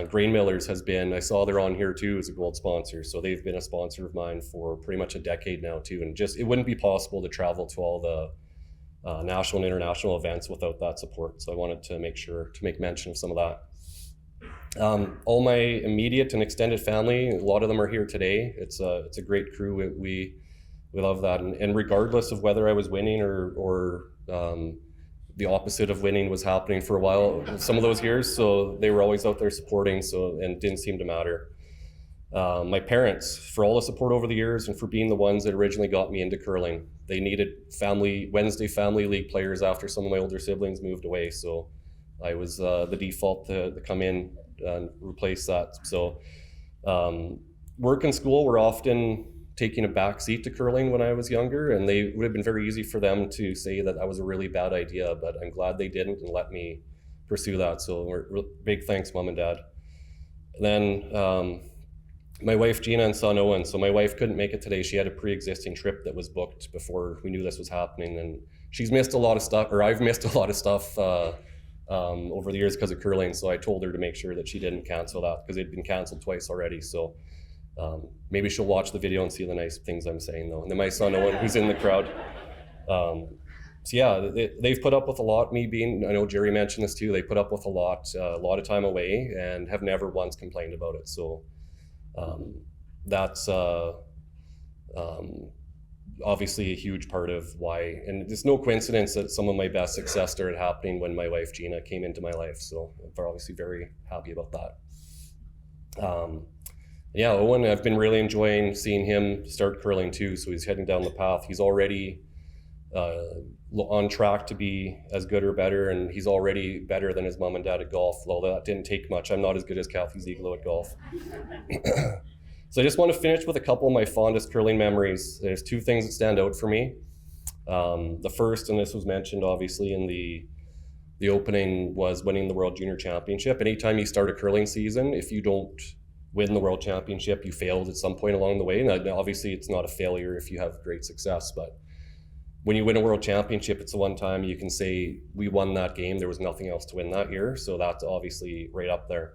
Grain Millers has been, I saw they're on here too as a gold sponsor, so they've been a sponsor of mine for pretty much a decade now too, and just it wouldn't be possible to travel to all the national and international events without that support, so I wanted to make sure to make mention of some of that. All my immediate and extended family, a lot of them are here today. It's a great crew. We love that, and regardless of whether I was winning or the opposite of winning was happening for a while, some of those years, so they were always out there supporting, so, and it didn't seem to matter. My parents, for all the support over the years and for being the ones that originally got me into curling. They needed Wednesday family league players after some of my older siblings moved away, so I was the default to come in and replace that. So work and school were often taking a back seat to curling when I was younger, and they would have been very easy for them to say that was a really bad idea, but I'm glad they didn't and let me pursue that. So big thanks, Mom and Dad. And then my wife Gina and son Owen. So my wife couldn't make it today. She had a pre-existing trip that was booked before we knew this was happening, and she's missed a lot of stuff, or I've missed a lot of stuff over the years because of curling. So I told her to make sure that she didn't cancel that because it'd been canceled twice already. So maybe she'll watch the video and see the nice things I'm saying though. And then my son Owen, who's in the crowd. So yeah, they've put up with a lot. I know Gerry mentioned this too. They put up with a lot of time away and have never once complained about it. So that's obviously a huge part of why, and it's no coincidence that some of my best success started happening when my wife Gina came into my life. So I'm obviously very happy about that. Yeah, Owen, I've been really enjoying seeing him start curling too. So he's heading down the path. He's already on track to be as good or better, and he's already better than his mom and dad at golf, although that didn't take much. I'm not as good as Kathy Ziglo at golf. So I just want to finish with a couple of my fondest curling memories. There's two things that stand out for me. The first, and this was mentioned obviously in the opening, was winning the World Junior Championship. Anytime you start a curling season, if you don't win the World Championship, you failed at some point along the way. And obviously it's not a failure if you have great success, but when you win a World Championship, it's the one time you can say, we won that game, there was nothing else to win that year. So that's obviously right up there.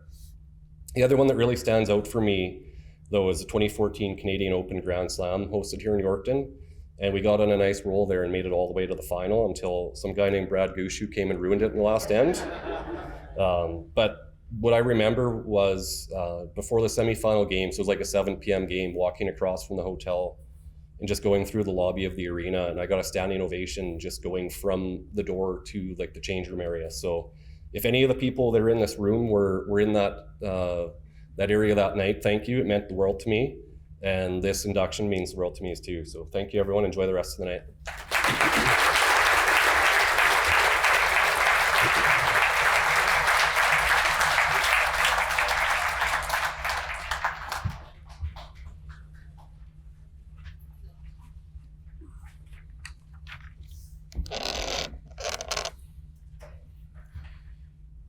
The other one that really stands out for me, though, is the 2014 Canadian Open Grand Slam hosted here in Yorkton. And we got on a nice roll there and made it all the way to the final until some guy named Brad Gushu came and ruined it in the last end. But what I remember was before the semifinal game, so it was like a 7 p.m. game, walking across from the hotel and just going through the lobby of the arena, and I got a standing ovation just going from the door to like the change room area. So if any of the people that are in this room were in that area that night, thank you. It meant the world to me, and this induction means the world to me too. So thank you, everyone. Enjoy the rest of the night.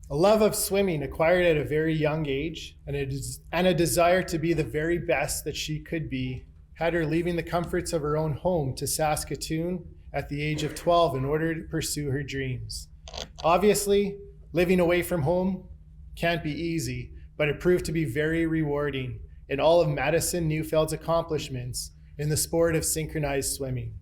A love of swimming acquired at a very young age and a desire to be the very best that she could be had her leaving the comforts of her own home to Saskatoon at the age of 12 in order to pursue her dreams. Obviously, living away from home can't be easy, but it proved to be very rewarding in all of Madison Neufeld's accomplishments in the sport of synchronized swimming.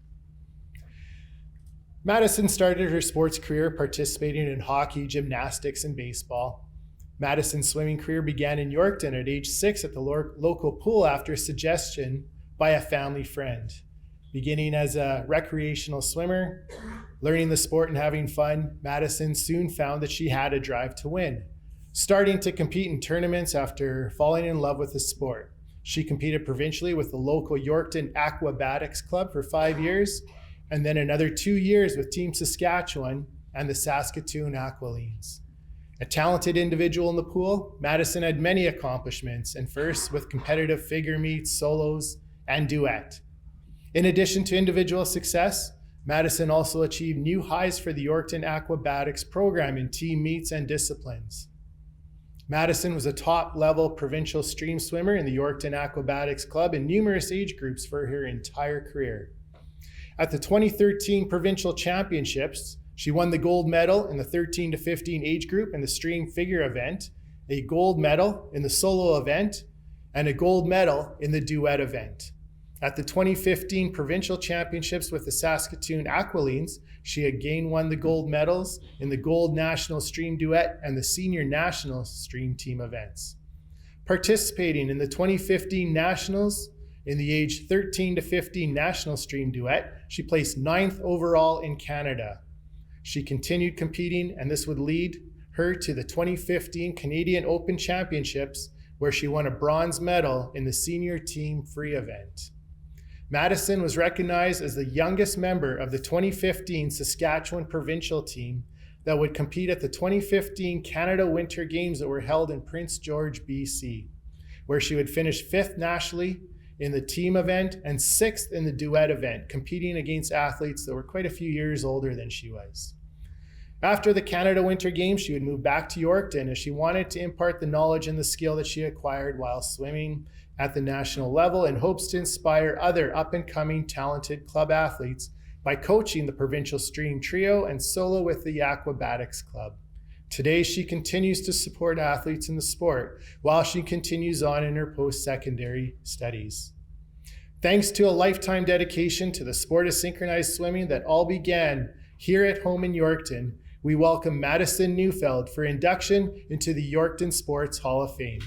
Madison started her sports career participating in hockey, gymnastics, and baseball. Madison's swimming career began in Yorkton at age 6 at the local pool after a suggestion by a family friend. Beginning as a recreational swimmer, learning the sport and having fun, Madison soon found that she had a drive to win. Starting to compete in tournaments after falling in love with the sport. She competed provincially with the local Yorkton Aquabatics Club for 5 years, and then another 2 years with Team Saskatchewan and the Saskatoon Aqualines. A talented individual in the pool, Madison had many accomplishments and firsts with competitive figure meets, solos, and duet. In addition to individual success, Madison also achieved new highs for the Yorkton Aquabatics program in team meets and disciplines. Madison was a top-level provincial stream swimmer in the Yorkton Aquabatics Club in numerous age groups for her entire career. At the 2013 Provincial Championships, she won the gold medal in the 13 to 15 age group in the stream figure event, a gold medal in the solo event, and a gold medal in the duet event. At the 2015 Provincial Championships with the Saskatoon Aqualines, she again won the gold medals in the gold national stream duet and the senior national stream team events. Participating in the 2015 Nationals, in the age 13 to 15 national stream duet, she placed 9th overall in Canada. She continued competing, and this would lead her to the 2015 Canadian Open Championships, where she won a bronze medal in the senior team free event. Madison was recognized as the youngest member of the 2015 Saskatchewan provincial team that would compete at the 2015 Canada Winter Games that were held in Prince George, BC, where she would finish 5th nationally in the team event and 6th in the duet event, competing against athletes that were quite a few years older than she was. After the Canada Winter Games, she would move back to Yorkton as she wanted to impart the knowledge and the skill that she acquired while swimming at the national level, in hopes to inspire other up-and-coming talented club athletes by coaching the provincial stream trio and solo with the Aquabatics Club. Today, she continues to support athletes in the sport while she continues on in her post-secondary studies. Thanks to a lifetime dedication to the sport of synchronized swimming that all began here at home in Yorkton, we welcome Madison Neufeld for induction into the Yorkton Sports Hall of Fame.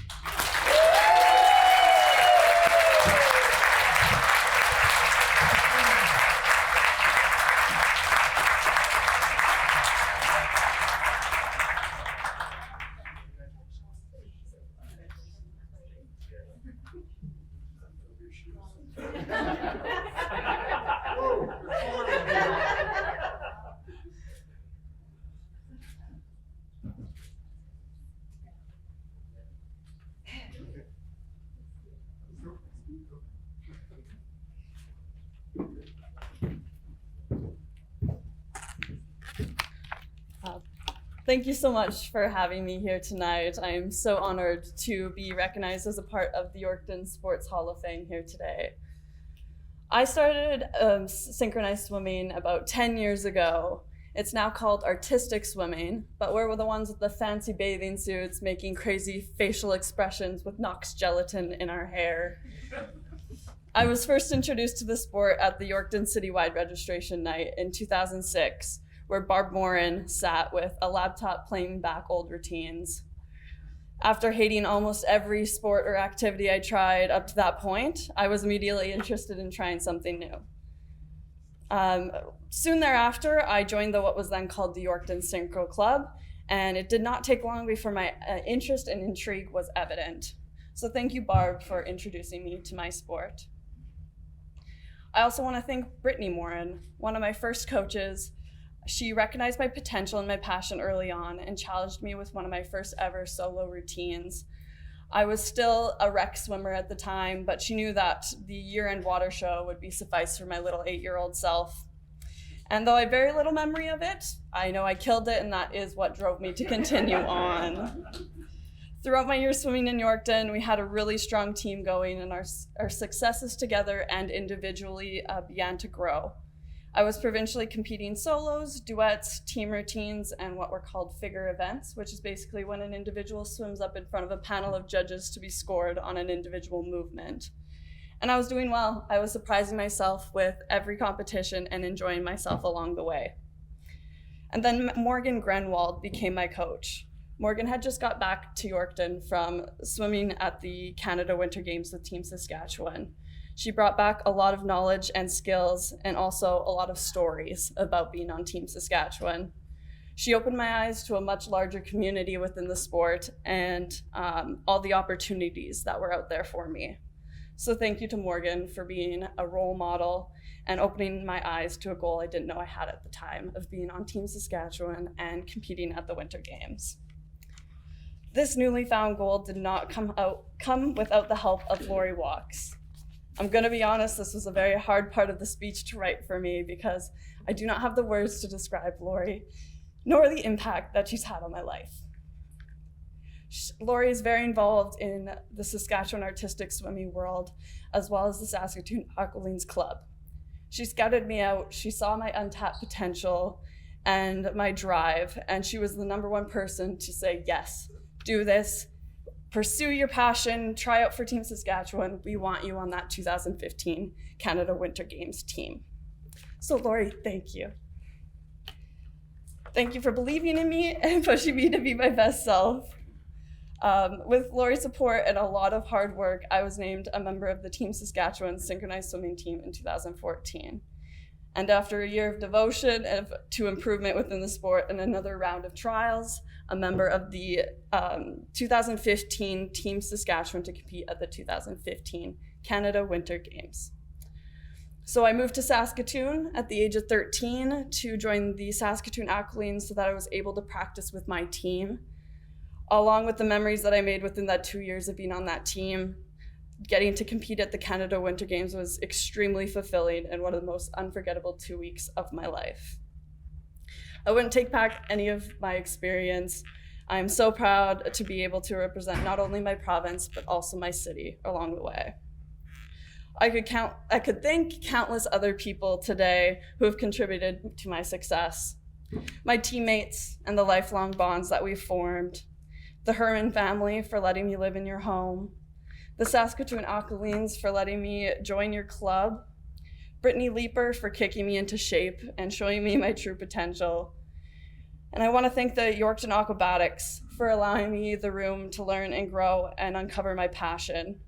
Thank you so much for having me here tonight. I am so honored to be recognized as a part of the Yorkton Sports Hall of Fame here today. I started synchronized swimming about 10 years ago. It's now called artistic swimming, but we're the ones with the fancy bathing suits making crazy facial expressions with Knox gelatin in our hair. I was first introduced to the sport at the Yorkton Citywide Registration Night in 2006, where Barb Morin sat with a laptop playing back old routines. After hating almost every sport or activity I tried up to that point, I was immediately interested in trying something new. Soon thereafter, I joined what was then called the Yorkton Synchro Club, and it did not take long before my interest and intrigue was evident. So thank you, Barb, for introducing me to my sport. I also want to thank Brittany Morin, one of my first coaches. She recognized my potential and my passion early on and challenged me with one of my first ever solo routines. I was still a rec swimmer at the time, but she knew that the year-end water show would be suffice for my little 8-year-old self. And though I have very little memory of it, I know I killed it, and that is what drove me to continue on. Throughout my year swimming in Yorkton, we had a really strong team going, and our successes together and individually began to grow. I was provincially competing solos, duets, team routines, and what were called figure events, which is basically when an individual swims up in front of a panel of judges to be scored on an individual movement. And I was doing well. I was surprising myself with every competition and enjoying myself along the way. And then Morgan Grenwald became my coach. Morgan had just got back to Yorkton from swimming at the Canada Winter Games with Team Saskatchewan. She brought back a lot of knowledge and skills and also a lot of stories about being on Team Saskatchewan. She opened my eyes to a much larger community within the sport and all the opportunities that were out there for me. So thank you to Morgan for being a role model and opening my eyes to a goal I didn't know I had at the time of being on Team Saskatchewan and competing at the Winter Games. This newly found goal did not come without the help of Lori Walks. I'm gonna be honest, this was a very hard part of the speech to write for me because I do not have the words to describe Lori, nor the impact that she's had on my life. Lori is very involved in the Saskatchewan artistic swimming world, as well as the Saskatoon Aqualines Club. She scouted me out, she saw my untapped potential and my drive, and she was the #1 person to say, yes, do this, pursue your passion, try out for Team Saskatchewan. We want you on that 2015 Canada Winter Games team. So Lori, thank you. Thank you for believing in me and pushing me to be my best self. With Lori's support and a lot of hard work, I was named a member of the Team Saskatchewan synchronized swimming team in 2014. And after a year of devotion to improvement within the sport and another round of trials, a member of the 2015 Team Saskatchewan to compete at the 2015 Canada Winter Games. So I moved to Saskatoon at the age of 13 to join the Saskatoon Aquilines so that I was able to practice with my team. Along with the memories that I made within that 2 years of being on that team, getting to compete at the Canada Winter Games was extremely fulfilling and one of the most unforgettable 2 weeks of my life. I wouldn't take back any of my experience. I'm so proud to be able to represent not only my province, but also my city along the way. I could thank countless other people today who have contributed to my success. My teammates and the lifelong bonds that we've formed, the Herman family for letting me live in your home, the Saskatoon Aquilines for letting me join your club, Brittany Leeper for kicking me into shape and showing me my true potential. And I want to thank the Yorkton Aquabatics for allowing me the room to learn and grow and uncover my passion.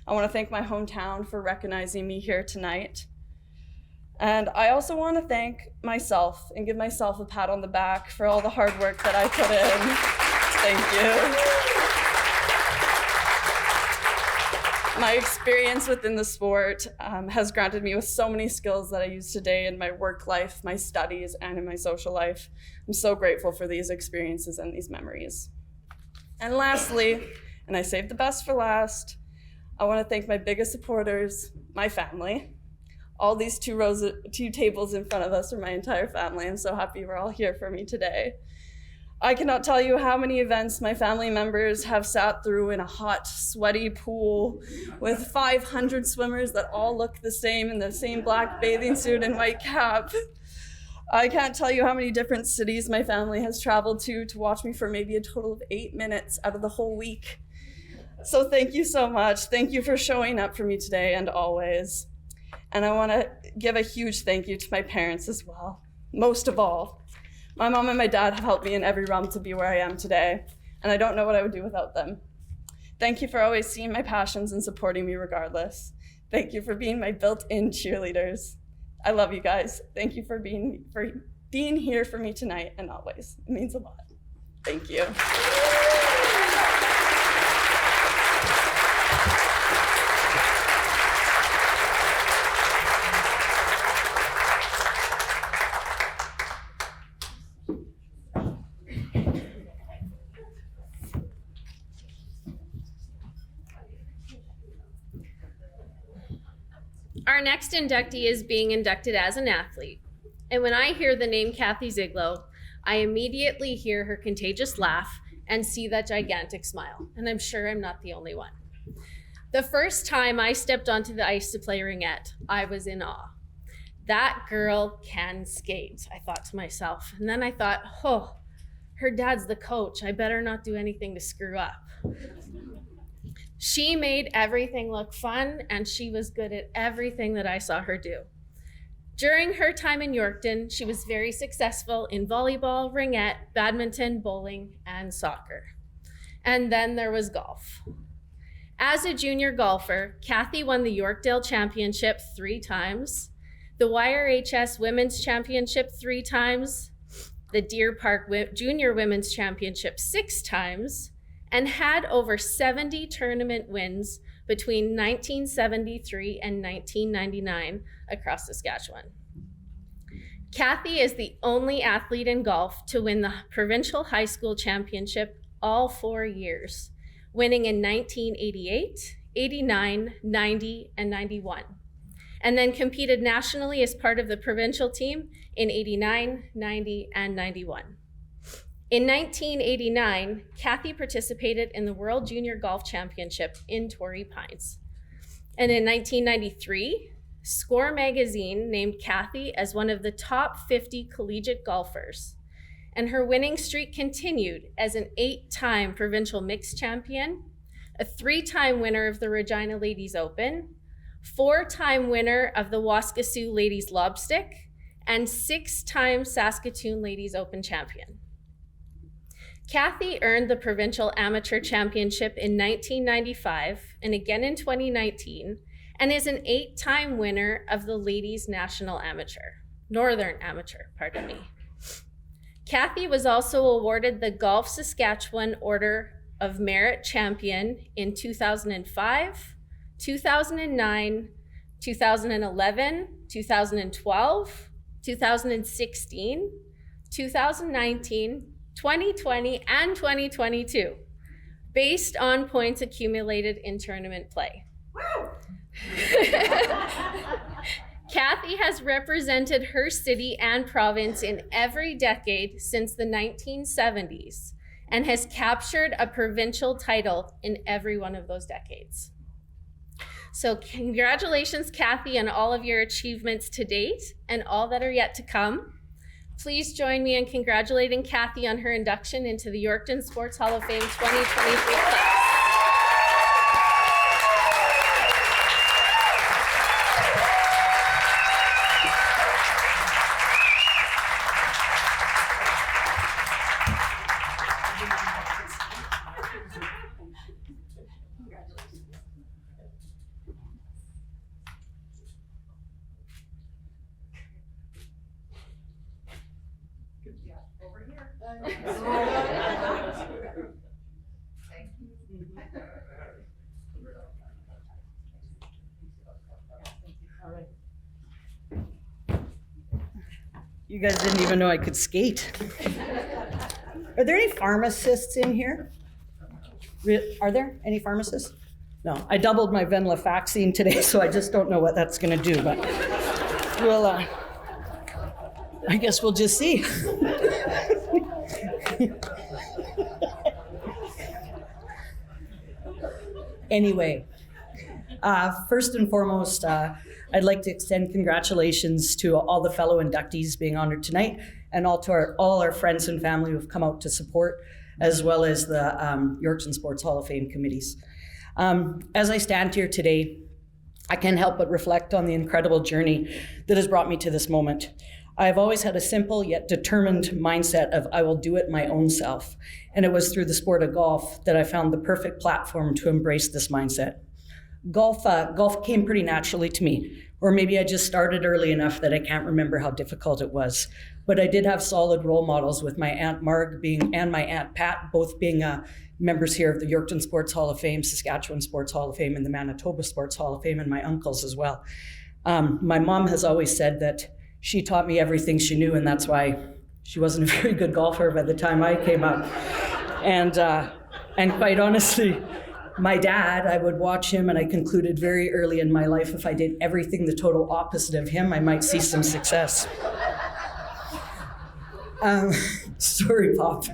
I want to thank my hometown for recognizing me here tonight. And I also want to thank myself and give myself a pat on the back for all the hard work that I put in. Thank you. My experience within the sport has granted me with so many skills that I use today in my work life, my studies, and in my social life. I'm so grateful for these experiences and these memories. And lastly, and I saved the best for last, I want to thank my biggest supporters, my family. All these two tables in front of us are my entire family. I'm so happy we're all here for me today. I cannot tell you how many events my family members have sat through in a hot, sweaty pool with 500 swimmers that all look the same in the same black bathing suit and white cap. I can't tell you how many different cities my family has traveled to watch me for maybe a total of 8 minutes out of the whole week. So thank you so much. Thank you for showing up for me today and always. And I want to give a huge thank you to my parents as well. Most of all, my mom and my dad have helped me in every realm to be where I am today, and I don't know what I would do without them. Thank you for always seeing my passions and supporting me regardless. Thank you for being my built-in cheerleaders. I love you guys. Thank you for being here for me tonight and always. It means a lot. Thank you. Our next inductee is being inducted as an athlete. And when I hear the name Kathy Ziglo, I immediately hear her contagious laugh and see that gigantic smile. And I'm sure I'm not the only one. The first time I stepped onto the ice to play ringette, I was in awe. That girl can skate, I thought to myself. And then I thought, oh, her dad's the coach. I better not do anything to screw up. She made everything look fun, and she was good at everything that I saw her do. During her time in Yorkton, she was very successful in volleyball, ringette, badminton, bowling, and soccer. And then there was golf. As a junior golfer, Kathy won the Yorkdale Championship 3 times, the YRHS Women's Championship 3 times, the Deer Park Junior Women's Championship 6 times, and had over 70 tournament wins between 1973 and 1999 across Saskatchewan. Kathy is the only athlete in golf to win the Provincial High School Championship all 4 years, winning in 1988, 89, 90, and 91, and then competed nationally as part of the provincial team in 89, 90, and 91. In 1989, Kathy participated in the World Junior Golf Championship in Torrey Pines. And in 1993, Score magazine named Kathy as one of the top 50 collegiate golfers. And her winning streak continued as an 8-time provincial mixed champion, a 3-time winner of the Regina Ladies Open, 4-time winner of the Waskesiu Ladies Lobstick, and 6-time Saskatoon Ladies Open champion. Kathy earned the Provincial Amateur Championship in 1995 and again in 2019, and is an 8-time winner of the Ladies National Northern Amateur. Kathy was also awarded the Golf Saskatchewan Order of Merit Champion in 2005, 2009, 2011, 2012, 2016, 2019, 2020, and 2022, based on points accumulated in tournament play. Kathy has represented her city and province in every decade since the 1970s and has captured a provincial title in every one of those decades. So congratulations, Kathy, on all of your achievements to date and all that are yet to come. Please join me in congratulating Kathy on her induction into the Yorkton Sports Hall of Fame 2023 class. Over here. Thank you. All right. You guys didn't even know I could skate. Are there any pharmacists in here? Are there any pharmacists? No, I doubled my venlafaxine today, so I just don't know what that's gonna do, but we'll, I guess we'll just see. Anyway, first and foremost, I'd like to extend congratulations to all the fellow inductees being honored tonight, and all our friends and family who have come out to support, as well as the Yorkton Sports Hall of Fame committees. As I stand here today, I can't help but reflect on the incredible journey that has brought me to this moment. I've always had a simple yet determined mindset of I will do it my own self. And it was through the sport of golf that I found the perfect platform to embrace this mindset. Golf came pretty naturally to me, or maybe I just started early enough that I can't remember how difficult it was. But I did have solid role models, with my Aunt Marg and my Aunt Pat both being members here of the Yorkton Sports Hall of Fame, Saskatchewan Sports Hall of Fame, and the Manitoba Sports Hall of Fame, and my uncles as well. My mom has always said that she taught me everything she knew, and that's why she wasn't a very good golfer by the time I came up. And quite honestly, my dad, I would watch him, and I concluded very early in my life, if I did everything the total opposite of him, I might see some success. Sorry, Pop.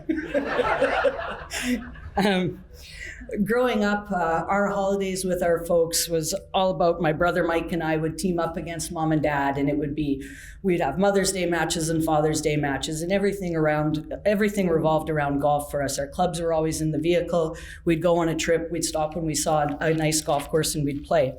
Growing up, our holidays with our folks was all about my brother Mike and I would team up against Mom and Dad, and we'd have Mother's Day matches and Father's Day matches, and everything revolved around golf for us. Our clubs were always in the vehicle. We'd go on a trip. We'd stop when we saw a nice golf course, and we'd play.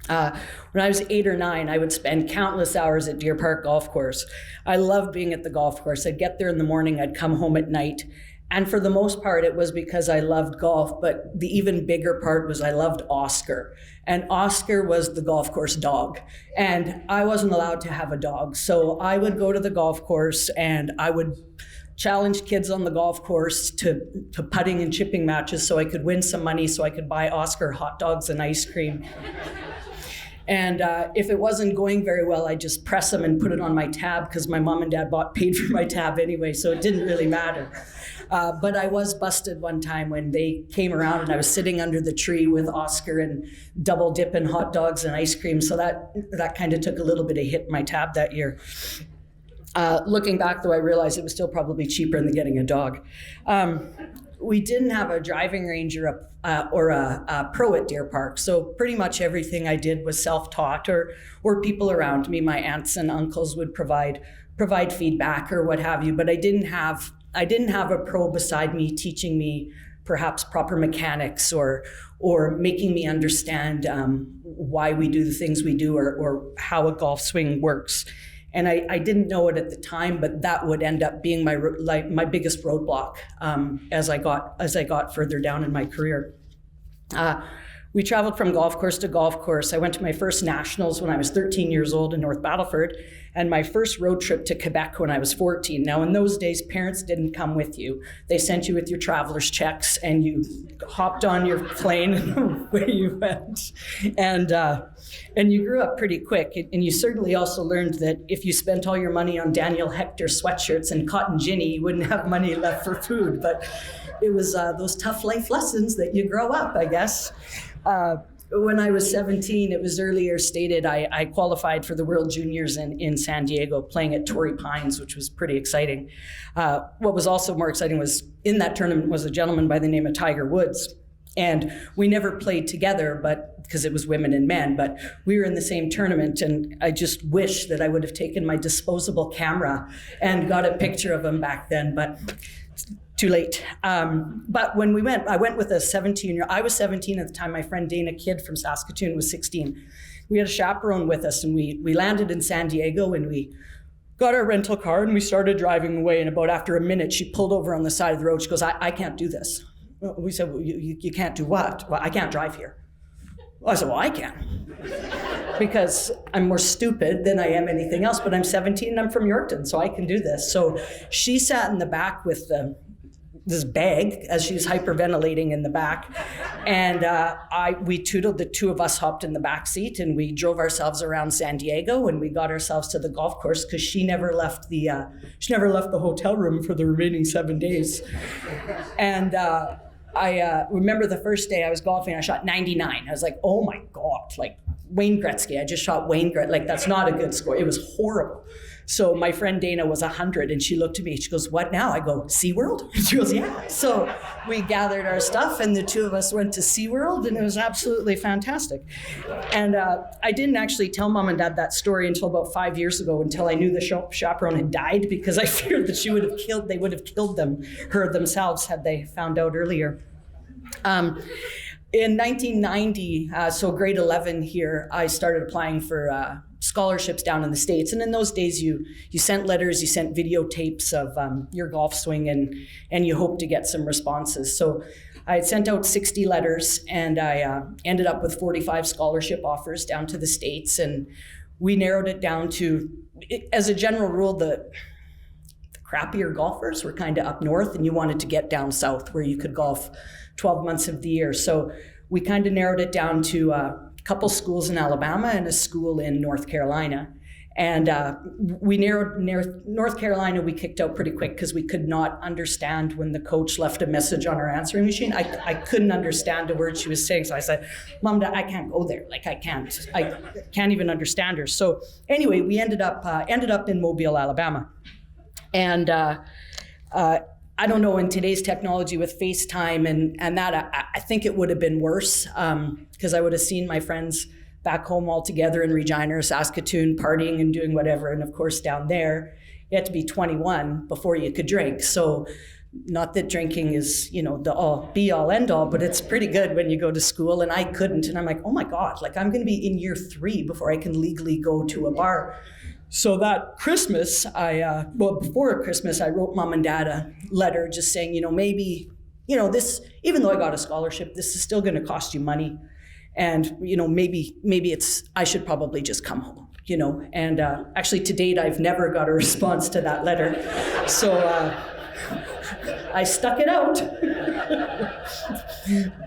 When I was 8 or 9, I would spend countless hours at Deer Park Golf Course. I loved being at the golf course. I'd get there in the morning, I'd come home at night. And for the most part, it was because I loved golf, but the even bigger part was I loved Oscar. And Oscar was the golf course dog. And I wasn't allowed to have a dog. So I would go to the golf course and I would challenge kids on the golf course to putting and chipping matches so I could win some money so I could buy Oscar hot dogs and ice cream. And if it wasn't going very well, I'd just press them and put it on my tab, because my mom and dad paid for my tab anyway, so it didn't really matter. But I was busted one time when they came around and I was sitting under the tree with Oscar and double dipping hot dogs and ice cream. So that kind of took a little bit of hit in my tab that year. Looking back, though, I realized it was still probably cheaper than getting a dog. We didn't have a driving range or a pro at Deer Park, so pretty much everything I did was self-taught, or people around me, my aunts and uncles would provide feedback or what have you. But I didn't have a pro beside me teaching me perhaps proper mechanics or making me understand why we do the things we do or how a golf swing works. And I didn't know it at the time, but that would end up being my biggest roadblock as I got further down in my career. We traveled from golf course to golf course. I went to my first nationals when I was 13 years old in North Battleford, and my first road trip to Quebec when I was 14. Now, in those days, parents didn't come with you. They sent you with your traveler's checks, and you hopped on your plane and away you went. And you grew up pretty quick. And you certainly also learned that if you spent all your money on Daniel Hector sweatshirts and cotton ginny, you wouldn't have money left for food. But it was those tough life lessons that you grow up, I guess. When I was 17, it was earlier stated, I qualified for the World Juniors in San Diego, playing at Torrey Pines, which was pretty exciting. What was also more exciting was in that tournament was a gentleman by the name of Tiger Woods. And we never played together, but because it was women and men, but we were in the same tournament. And I just wish that I would have taken my disposable camera and got a picture of him back then, but too late. But when I went with a 17-year-old. I was 17 at the time. My friend Dana Kidd from Saskatoon was 16. We had a chaperone with us, and we landed in San Diego, and we got our rental car, and we started driving away. And about after a minute, she pulled over on the side of the road. She goes, I can't do this. We said, well, you can't do what? Well, I can't drive here. Well, I said, well, I can. Because I'm more stupid than I am anything else, but I'm 17 and I'm from Yorkton, so I can do this. So she sat in the back with this bag as she was hyperventilating in the back. And we tootled, the two of us hopped in the back seat, and we drove ourselves around San Diego, and we got ourselves to the golf course because she never left the hotel room for the remaining 7 days. And I remember the first day I was golfing, I shot 99. I was like, oh my God, like Wayne Gretzky. I just shot Wayne Gretzky. Like, that's not a good score. It was horrible. So my friend Dana was 100, and she looked at me. She goes, what now? I go, SeaWorld? She goes, yeah. So we gathered our stuff, and the two of us went to SeaWorld, and it was absolutely fantastic. And I didn't actually tell Mom and Dad that story until about 5 years ago, until I knew the chaperone had died, because I feared that they would have killed her themselves had they found out earlier. In 1990, so grade 11 here, I started applying for scholarships down in the States. And in those days, you sent letters, you sent videotapes of your golf swing, and you hoped to get some responses. So I had sent out 60 letters, and I ended up with 45 scholarship offers down to the States. And we narrowed it down to, as a general rule, the crappier golfers were kind of up north, and you wanted to get down south where you could golf 12 months of the year. So we kind of narrowed it down to a couple schools in Alabama and a school in North Carolina. And we narrowed North Carolina, we kicked out pretty quick because we could not understand when the coach left a message on our answering machine. I couldn't understand a word she was saying. So I said, Mom, Dad, I can't go there. Like, I can't even understand her. So anyway, we ended up in Mobile, Alabama. And I don't know, in today's technology with FaceTime and that, I think it would have been worse because I would have seen my friends back home all together in Regina or Saskatoon partying and doing whatever. And of course, down there, you had to be 21 before you could drink. So not that drinking is, the all be all end all, but it's pretty good when you go to school, and I couldn't. And I'm like, oh my God, like I'm going to be in year 3 before I can legally go to a bar. So that Christmas, before Christmas, I wrote Mom and Dad a letter just saying, maybe, this, even though I got a scholarship, this is still going to cost you money. And, maybe I should probably just come home, And actually, to date, I've never got a response to that letter. So I stuck it out.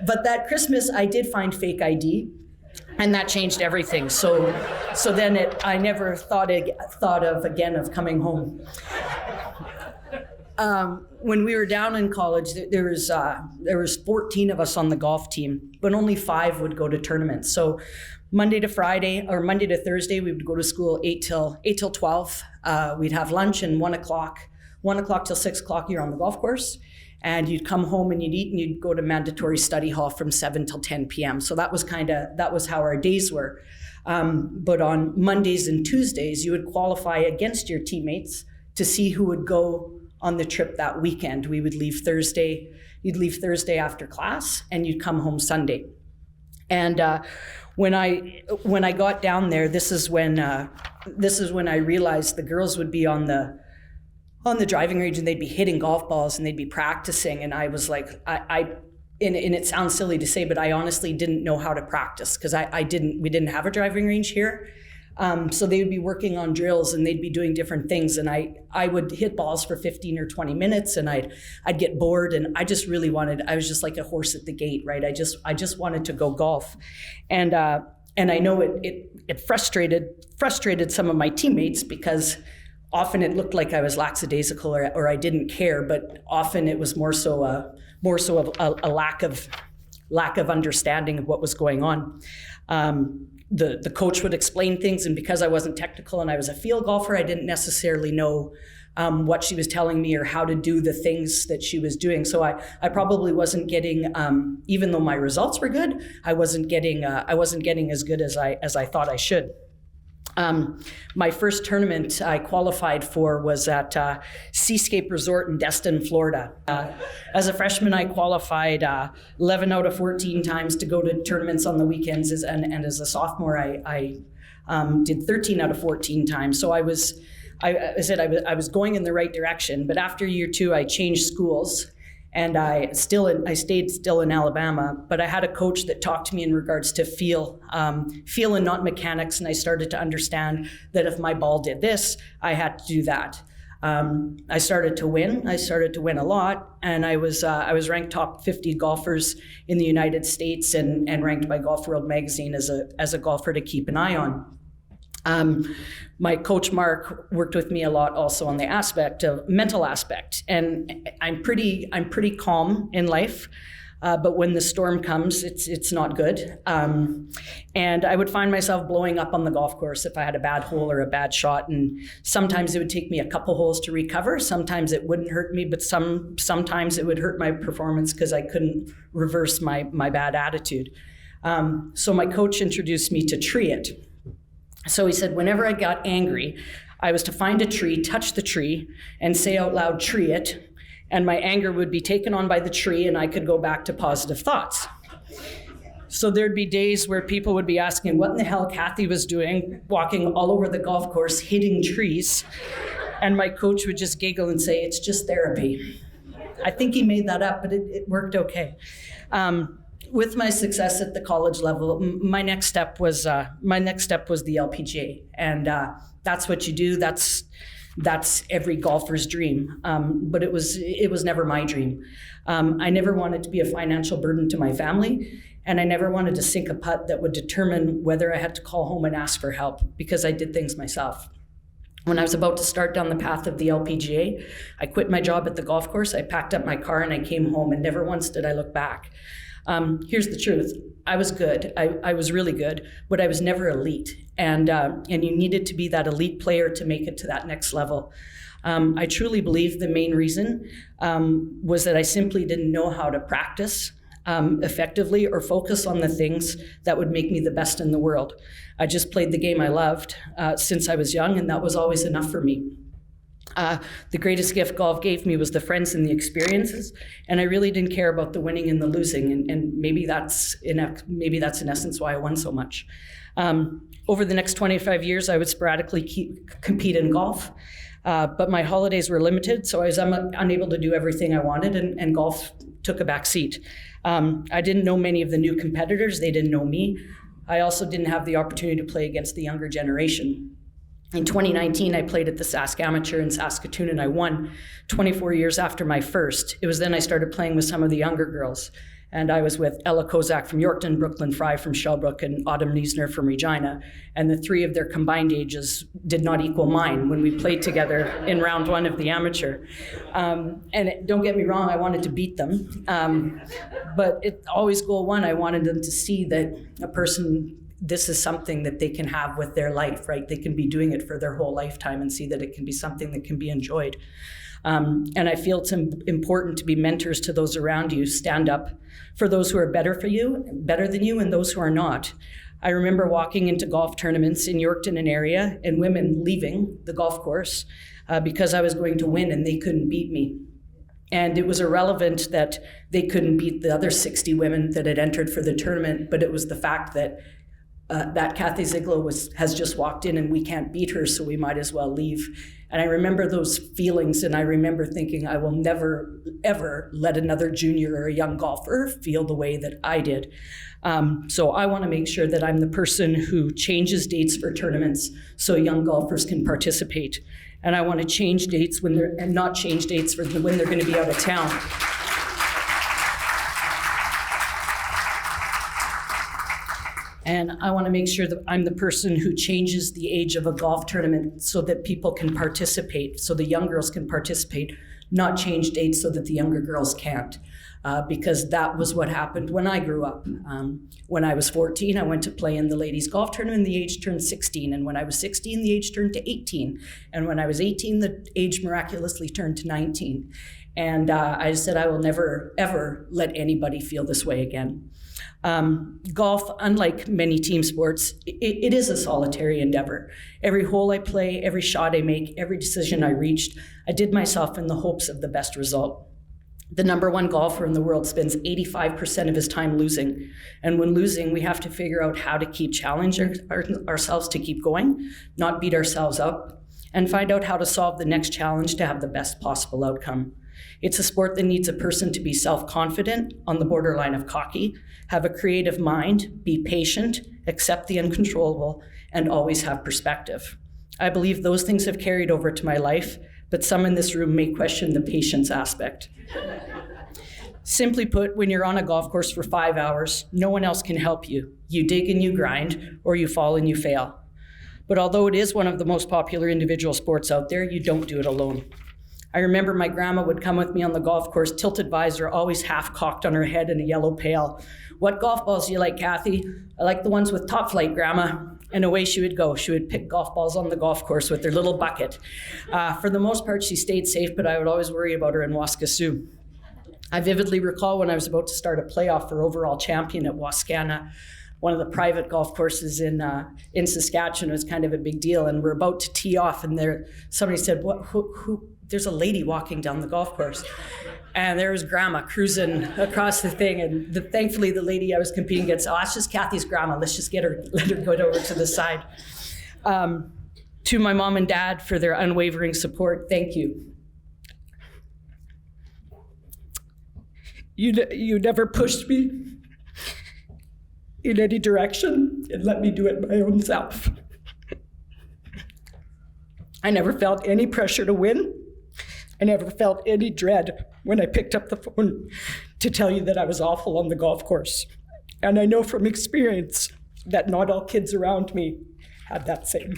But that Christmas, I did find fake ID. And that changed everything. So then I never thought of again of coming home. When we were down in college, there was 14 of us on the golf team, but only 5 would go to tournaments. So Monday to Friday or Monday to Thursday, we would go to school 8 till 12. We'd have lunch, and 1 o'clock till 6 o'clock, you're on the golf course. And you'd come home and you'd eat, and you'd go to mandatory study hall from 7 till 10 p.m. So that was how our days were. But on Mondays and Tuesdays, you would qualify against your teammates to see who would go on the trip that weekend. We would leave Thursday. You'd leave Thursday after class, and you'd come home Sunday. And when I got down there, this is when I realized the girls would be on the driving range, and they'd be hitting golf balls and they'd be practicing. And I was like, and it sounds silly to say, but I honestly didn't know how to practice because we didn't have a driving range here. So they would be working on drills and they'd be doing different things. And I would hit balls for 15 or 20 minutes and I'd get bored. And I just really I was just like a horse at the gate, right? I just wanted to go golf. And I know it frustrated some of my teammates because often it looked like I was lackadaisical or I didn't care, but often it was more so a lack of understanding of what was going on. The coach would explain things, and because I wasn't technical and I was a field golfer, I didn't necessarily know what she was telling me or how to do the things that she was doing. So I probably wasn't getting, even though my results were good, I wasn't getting as good as I thought I should. My first tournament I qualified for was at Seascape Resort in Destin, Florida. As a freshman, I qualified 11 out of 14 times to go to tournaments on the weekends, and as a sophomore, I did 13 out of 14 times. So I was going in the right direction. But after year 2, I changed schools. And I stayed still in Alabama, but I had a coach that talked to me in regards to feel and not mechanics. And I started to understand that if my ball did this, I had to do that. I started to win. I started to win a lot, and I was ranked top 50 golfers in the United States and ranked by Golf World Magazine as a golfer to keep an eye on. My coach Mark worked with me a lot also on the mental aspect, and I'm pretty calm in life, but when the storm comes, it's not good. And I would find myself blowing up on the golf course if I had a bad hole or a bad shot, and sometimes it would take me a couple holes to recover. Sometimes it wouldn't hurt me, but sometimes it would hurt my performance because I couldn't reverse my bad attitude. So my coach introduced me to Tree It. So he said, whenever I got angry, I was to find a tree, touch the tree, and say out loud, "Tree it," and my anger would be taken on by the tree, and I could go back to positive thoughts. So there'd be days where people would be asking what in the hell Kathy was doing, walking all over the golf course, hitting trees, and my coach would just giggle and say, "It's just therapy." I think he made that up, but it worked okay. With my success at the college level, my next step was the LPGA, and that's what you do. That's every golfer's dream, but it was never my dream. I never wanted to be a financial burden to my family, and I never wanted to sink a putt that would determine whether I had to call home and ask for help because I did things myself. When I was about to start down the path of the LPGA, I quit my job at the golf course. I packed up my car and I came home, and never once did I look back. Here's the truth. I was good. I was really good, but I was never elite. And you needed to be that elite player to make it to that next level. I truly believe the main reason was that I simply didn't know how to practice effectively or focus on the things that would make me the best in the world. I just played the game I loved since I was young, and that was always enough for me. The greatest gift golf gave me was the friends and the experiences, and I really didn't care about the winning and the losing, and maybe that's in essence why I won so much. Over the next 25 years, I would sporadically compete in golf, but my holidays were limited, so I was unable to do everything I wanted, and golf took a back seat. I didn't know many of the new competitors. They didn't know me. I also didn't have the opportunity to play against the younger generation. In 2019, I played at the Sask Amateur in Saskatoon, and I won 24 years after my first. It was then I started playing with some of the younger girls. And I was with Ella Kozak from Yorkton, Brooklyn Fry from Shellbrook, and Autumn Niesner from Regina. And the three of their combined ages did not equal mine when we played together in round one of the amateur. Don't get me wrong, I wanted to beat them. But always goal one, I wanted them to see that a person, this is something that they can have with their life, right? They can be doing it for their whole lifetime and see that it can be something that can be enjoyed. And I feel it's important to be mentors to those around you, stand up for those who are better than you, and those who are not. I remember walking into golf tournaments in Yorkton and area and women leaving the golf course because I was going to win and they couldn't beat me. And it was irrelevant that they couldn't beat the other 60 women that had entered for the tournament, but it was the fact that that Kathy Ziglo has just walked in and we can't beat her, so we might as well leave. And I remember those feelings, and I remember thinking, I will never, ever let another junior or a young golfer feel the way that I did. So I want to make sure that I'm the person who changes dates for tournaments so young golfers can participate. And I want to change dates and not change dates for when they're going to be out of town. And I want to make sure that I'm the person who changes the age of a golf tournament so that people can participate, so the young girls can participate, not change dates so that the younger girls can't. Because that was what happened when I grew up. When I was 14, I went to play in the ladies' golf tournament, the age turned 16. And when I was 16, the age turned to 18. And when I was 18, the age miraculously turned to 19. And I said, I will never, ever let anybody feel this way again. Golf, unlike many team sports, it is a solitary endeavor. Every hole I play, every shot I make, every decision I reached, I did myself in the hopes of the best result. The number one golfer in the world spends 85% of his time losing. And when losing, we have to figure out how to keep challenging ourselves to keep going, not beat ourselves up, and find out how to solve the next challenge to have the best possible outcome. It's a sport that needs a person to be self-confident, on the borderline of cocky, have a creative mind, be patient, accept the uncontrollable, and always have perspective. I believe those things have carried over to my life, but some in this room may question the patience aspect. Simply put, when you're on a golf course for 5 hours, no one else can help you. You dig and you grind, or you fall and you fail. But although it is one of the most popular individual sports out there, you don't do it alone. I remember my grandma would come with me on the golf course, tilted visor, always half cocked on her head in a yellow pail. What golf balls do you like, Kathy? I like the ones with top flight, Grandma. And away she would go. She would pick golf balls on the golf course with her little bucket. For the most part, she stayed safe, but I would always worry about her in Waskesiu. I vividly recall when I was about to start a playoff for overall champion at Wascana, one of the private golf courses in Saskatchewan. It was kind of a big deal, and we're about to tee off, and somebody said, who? There's a lady walking down the golf course. And there was Grandma cruising across the thing. And thankfully, the lady I was competing against, that's just Kathy's grandma. Let's just let her go over to the side. To my mom and dad for their unwavering support, thank you. You never pushed me in any direction and let me do it my own self. I never felt any pressure to win. I never felt any dread when I picked up the phone to tell you that I was awful on the golf course. And I know from experience that not all kids around me had that same.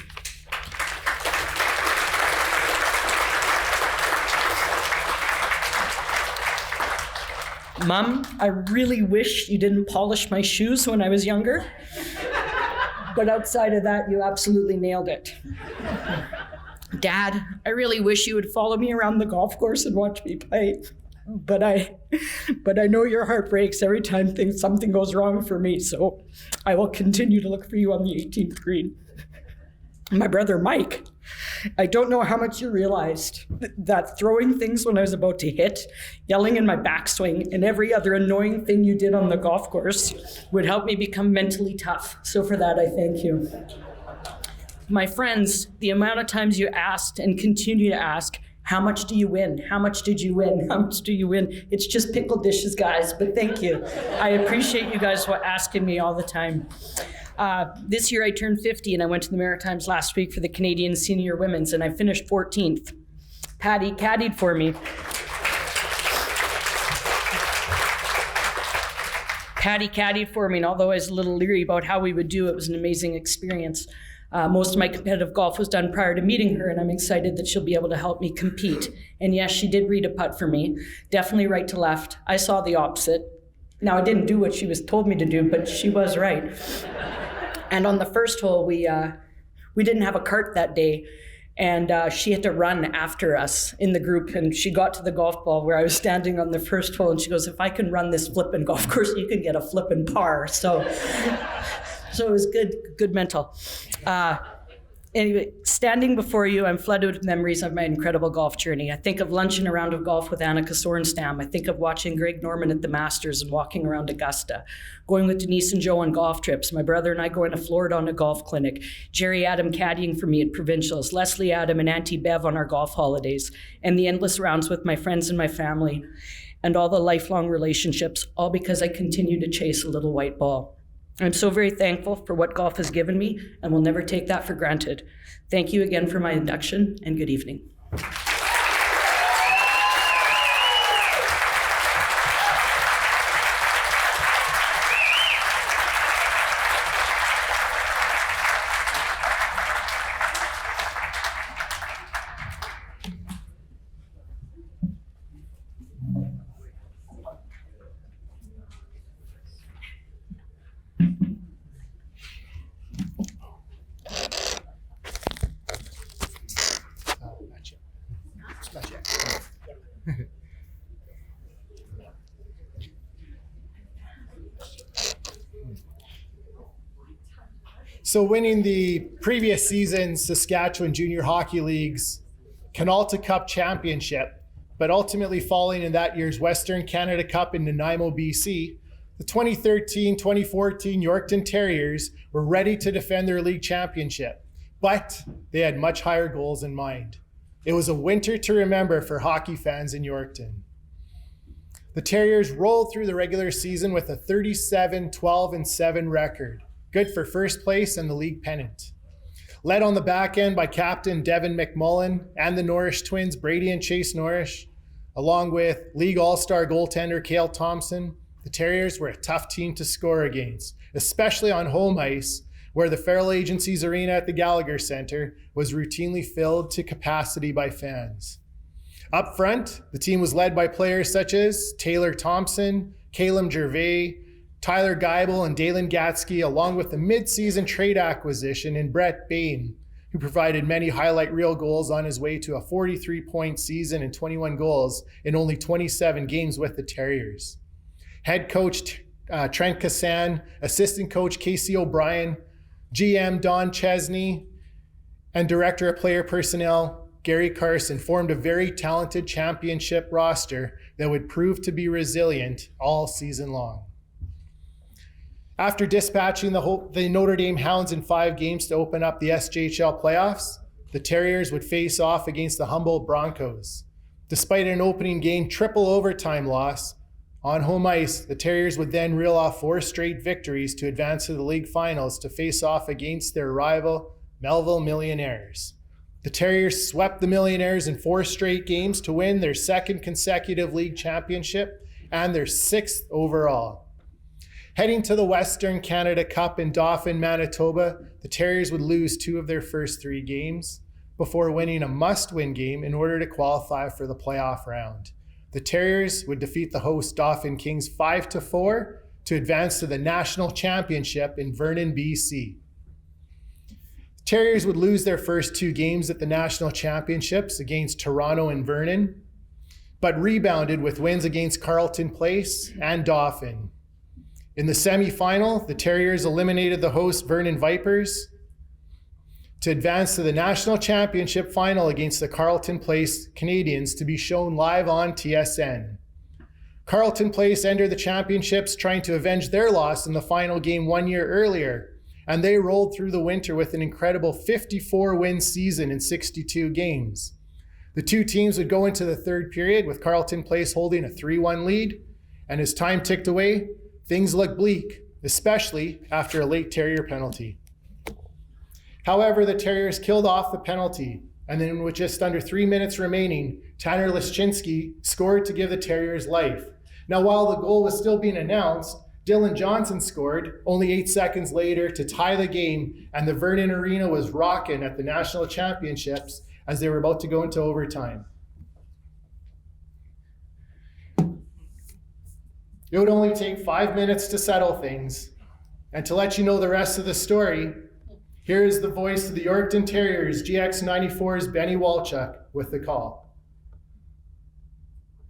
Mom, I really wish you didn't polish my shoes when I was younger. But outside of that, you absolutely nailed it. Dad, I really wish you would follow me around the golf course and watch me play. But I know your heart breaks every time something goes wrong for me, so I will continue to look for you on the 18th green. My brother Mike, I don't know how much you realized that throwing things when I was about to hit, yelling in my backswing, and every other annoying thing you did on the golf course would help me become mentally tough. So for that, I thank you. My friends, the amount of times you asked and continue to ask, how much do you win? How much did you win? How much do you win? It's just pickle dishes, guys, but thank you. I appreciate you guys asking me all the time. This year I turned 50 and I went to the Maritimes last week for the Canadian Senior Women's and I finished 14th. Patty caddied for me. Patty caddied for me, and although I was a little leery about how we would do, it was an amazing experience. Most of my competitive golf was done prior to meeting her, and I'm excited that she'll be able to help me compete. And yes, she did read a putt for me, definitely right to left. I saw the opposite. Now, I didn't do what she was told me to do, but she was right. And on the first hole, we didn't have a cart that day, and she had to run after us in the group, and she got to the golf ball where I was standing on the first hole, and she goes, if I can run this flippin' golf course, you can get a flippin' par. So it was good mental. Anyway, standing before you, I'm flooded with memories of my incredible golf journey. I think of lunching a round of golf with Annika Sorenstam. I think of watching Greg Norman at the Masters and walking around Augusta, going with Denise and Joe on golf trips, my brother and I going to Florida on a golf clinic, Gerry Adam caddying for me at provincials, Leslie Adam and Auntie Bev on our golf holidays, and the endless rounds with my friends and my family, and all the lifelong relationships, all because I continue to chase a little white ball. I'm so very thankful for what golf has given me and will never take that for granted. Thank you again for my induction, and good evening. So winning the previous season's Saskatchewan Junior Hockey League's Canalta Cup Championship, but ultimately falling in that year's Western Canada Cup in Nanaimo, BC, the 2013-2014 Yorkton Terriers were ready to defend their league championship, but they had much higher goals in mind. It was a winter to remember for hockey fans in Yorkton. The Terriers rolled through the regular season with a 37-12-7 record, good for first place and the league pennant. Led on the back end by captain Devin McMullen and the Norrish twins Brady and Chase Norrish, along with league all-star goaltender Cale Thompson, the Terriers were a tough team to score against, especially on home ice, where the Federal Agencies Arena at the Gallagher Centre was routinely filled to capacity by fans. Up front, the team was led by players such as Taylor Thompson, Caleb Gervais, Tyler Geibel, and Dalen Gatsky, along with the mid-season trade acquisition in Brett Bain, who provided many highlight reel goals on his way to a 43-point season and 21 goals in only 27 games with the Terriers. Head coach Trent Kassan, assistant coach Casey O'Brien, GM Don Chesney, and director of player personnel Gary Carson formed a very talented championship roster that would prove to be resilient all season long. After dispatching the Notre Dame Hounds in 5 games to open up the SJHL playoffs, the Terriers would face off against the Humboldt Broncos. Despite an opening game triple overtime loss, on home ice, the Terriers would then reel off 4 straight victories to advance to the league finals to face off against their rival, Melville Millionaires. The Terriers swept the Millionaires in 4 straight games to win their 2nd consecutive league championship and their 6th overall. Heading to the Western Canada Cup in Dauphin, Manitoba, the Terriers would lose 2 of their first 3 games before winning a must-win game in order to qualify for the playoff round. The Terriers would defeat the host Dauphin Kings 5-4 to advance to the national championship in Vernon, BC. The Terriers would lose their first 2 games at the national championships against Toronto and Vernon, but rebounded with wins against Carleton Place and Dauphin. In the semifinal, the Terriers eliminated the host Vernon Vipers to advance to the national championship final against the Carleton Place Canadians to be shown live on TSN. Carleton Place entered the championships trying to avenge their loss in the final game 1 year earlier, and they rolled through the winter with an incredible 54-win season in 62 games. The 2 teams would go into the 3rd period with Carleton Place holding a 3-1 lead, and as time ticked away, things looked bleak, especially after a late Terrier penalty. However, the Terriers killed off the penalty, and then with just under 3 minutes remaining, Tanner Lischinski scored to give the Terriers life. Now, while the goal was still being announced, Dylan Johnson scored only 8 seconds later to tie the game, and the Vernon Arena was rocking at the national championships as they were about to go into overtime. It would only take 5 minutes to settle things. And to let you know the rest of the story, here is the voice of the Yorkton Terriers, GX94's Benny Walchuk with the call.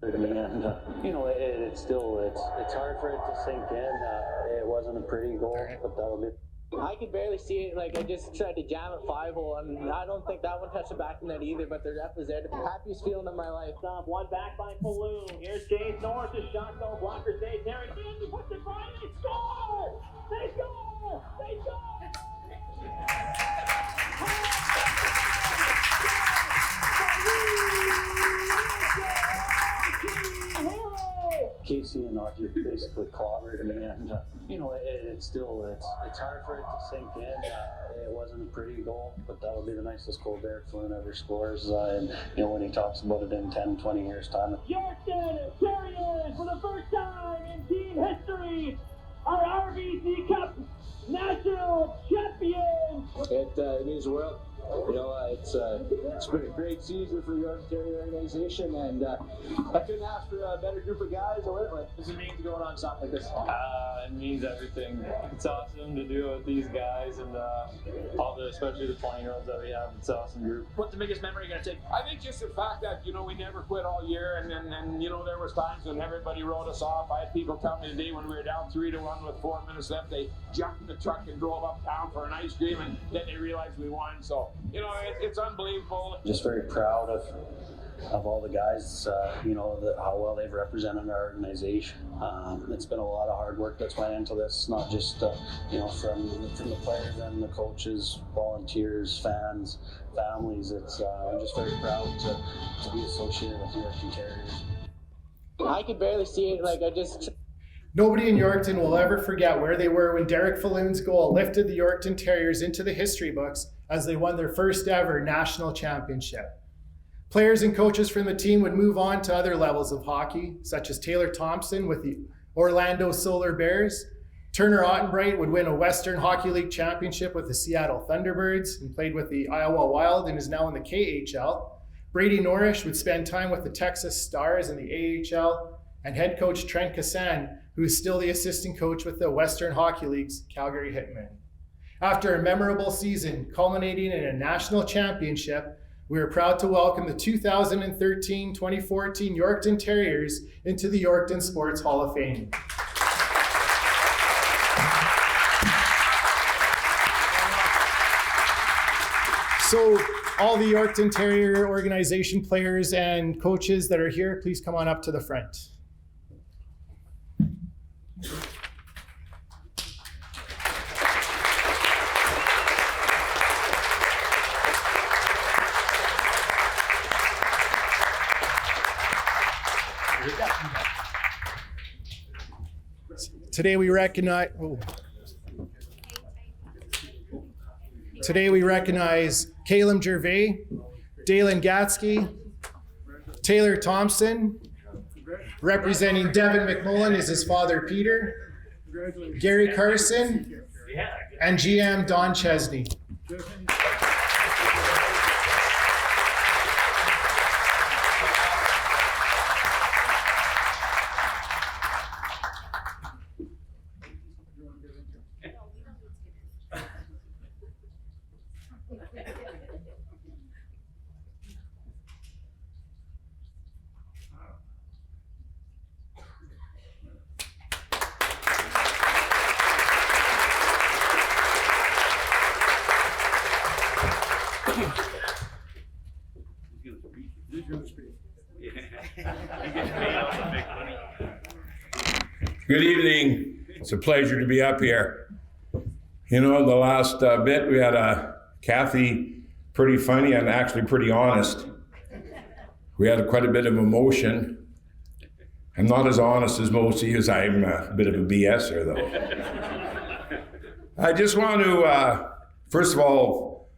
And it's hard for it to sink in. It wasn't a pretty goal, but that'll be. I could barely see it. Like, I just tried to jam it 5-hole, and I don't think that one touched the back of the net either, but the ref was there. The happiest feeling of my life. One back by Falloon. Here's James Norris, a shot though. Blocker save. Terry he puts it by. They score! They score! They score! Casey and Audrey basically clobbered me, and it's hard for it to sink in. It wasn't a pretty goal, but that'll be the nicest goal Derek Flynn ever scores. And when he talks about it in 10, 20 years time. Yorkton Terriers for the first time in team history are RBC Cup national champions. It means the world. It's been a great season for the Yorkton Terrier organization, and I couldn't ask for a better group of guys to work with. What does it mean to go on something like this? It means everything. It's awesome to do it with these guys and especially the 20-year-olds that we have. It's an awesome group. What's the biggest memory you're going to take? I think just the fact that, we never quit all year, and there was times when everybody wrote us off. I had people tell me today when we were down 3-1 with 4 minutes left, they jumped in the truck and drove uptown for an ice cream, and then they realized we won. So, it's unbelievable. Just very proud of all the guys, how well they've represented our organization. It's been a lot of hard work that's went into this, not just, from the players and the coaches, volunteers, fans, families. I'm just very proud to be associated with the Yorkton Terriers. I could barely see it. Nobody in Yorkton will ever forget where they were when Derek Falloon's goal lifted the Yorkton Terriers into the history books as they won their first ever national championship. Players and coaches from the team would move on to other levels of hockey, such as Taylor Thompson with the Orlando Solar Bears. Turner Ottenbright would win a Western Hockey League championship with the Seattle Thunderbirds and played with the Iowa Wild and is now in the KHL. Brady Norrish would spend time with the Texas Stars in the AHL, and head coach Trent Kassan, who is still the assistant coach with the Western Hockey League's Calgary Hitmen. After a memorable season culminating in a national championship, we are proud to welcome the 2013-2014 Yorkton Terriers into the Yorkton Sports Hall of Fame. So all the Yorkton Terrier organization players and coaches that are here, please come on up to the front. Today we recognize Caleb Gervais, Dalen Gatsky, Taylor Thompson. Representing Devin McMullen is his father Peter, Gary Carson, and GM Don Chesney. Good evening. It's a pleasure to be up here. The last bit we had Kathy, pretty funny and actually pretty honest. We had quite a bit of emotion. I'm not as honest as most of you, as I'm a bit of a BSer though. I just want to, first of all,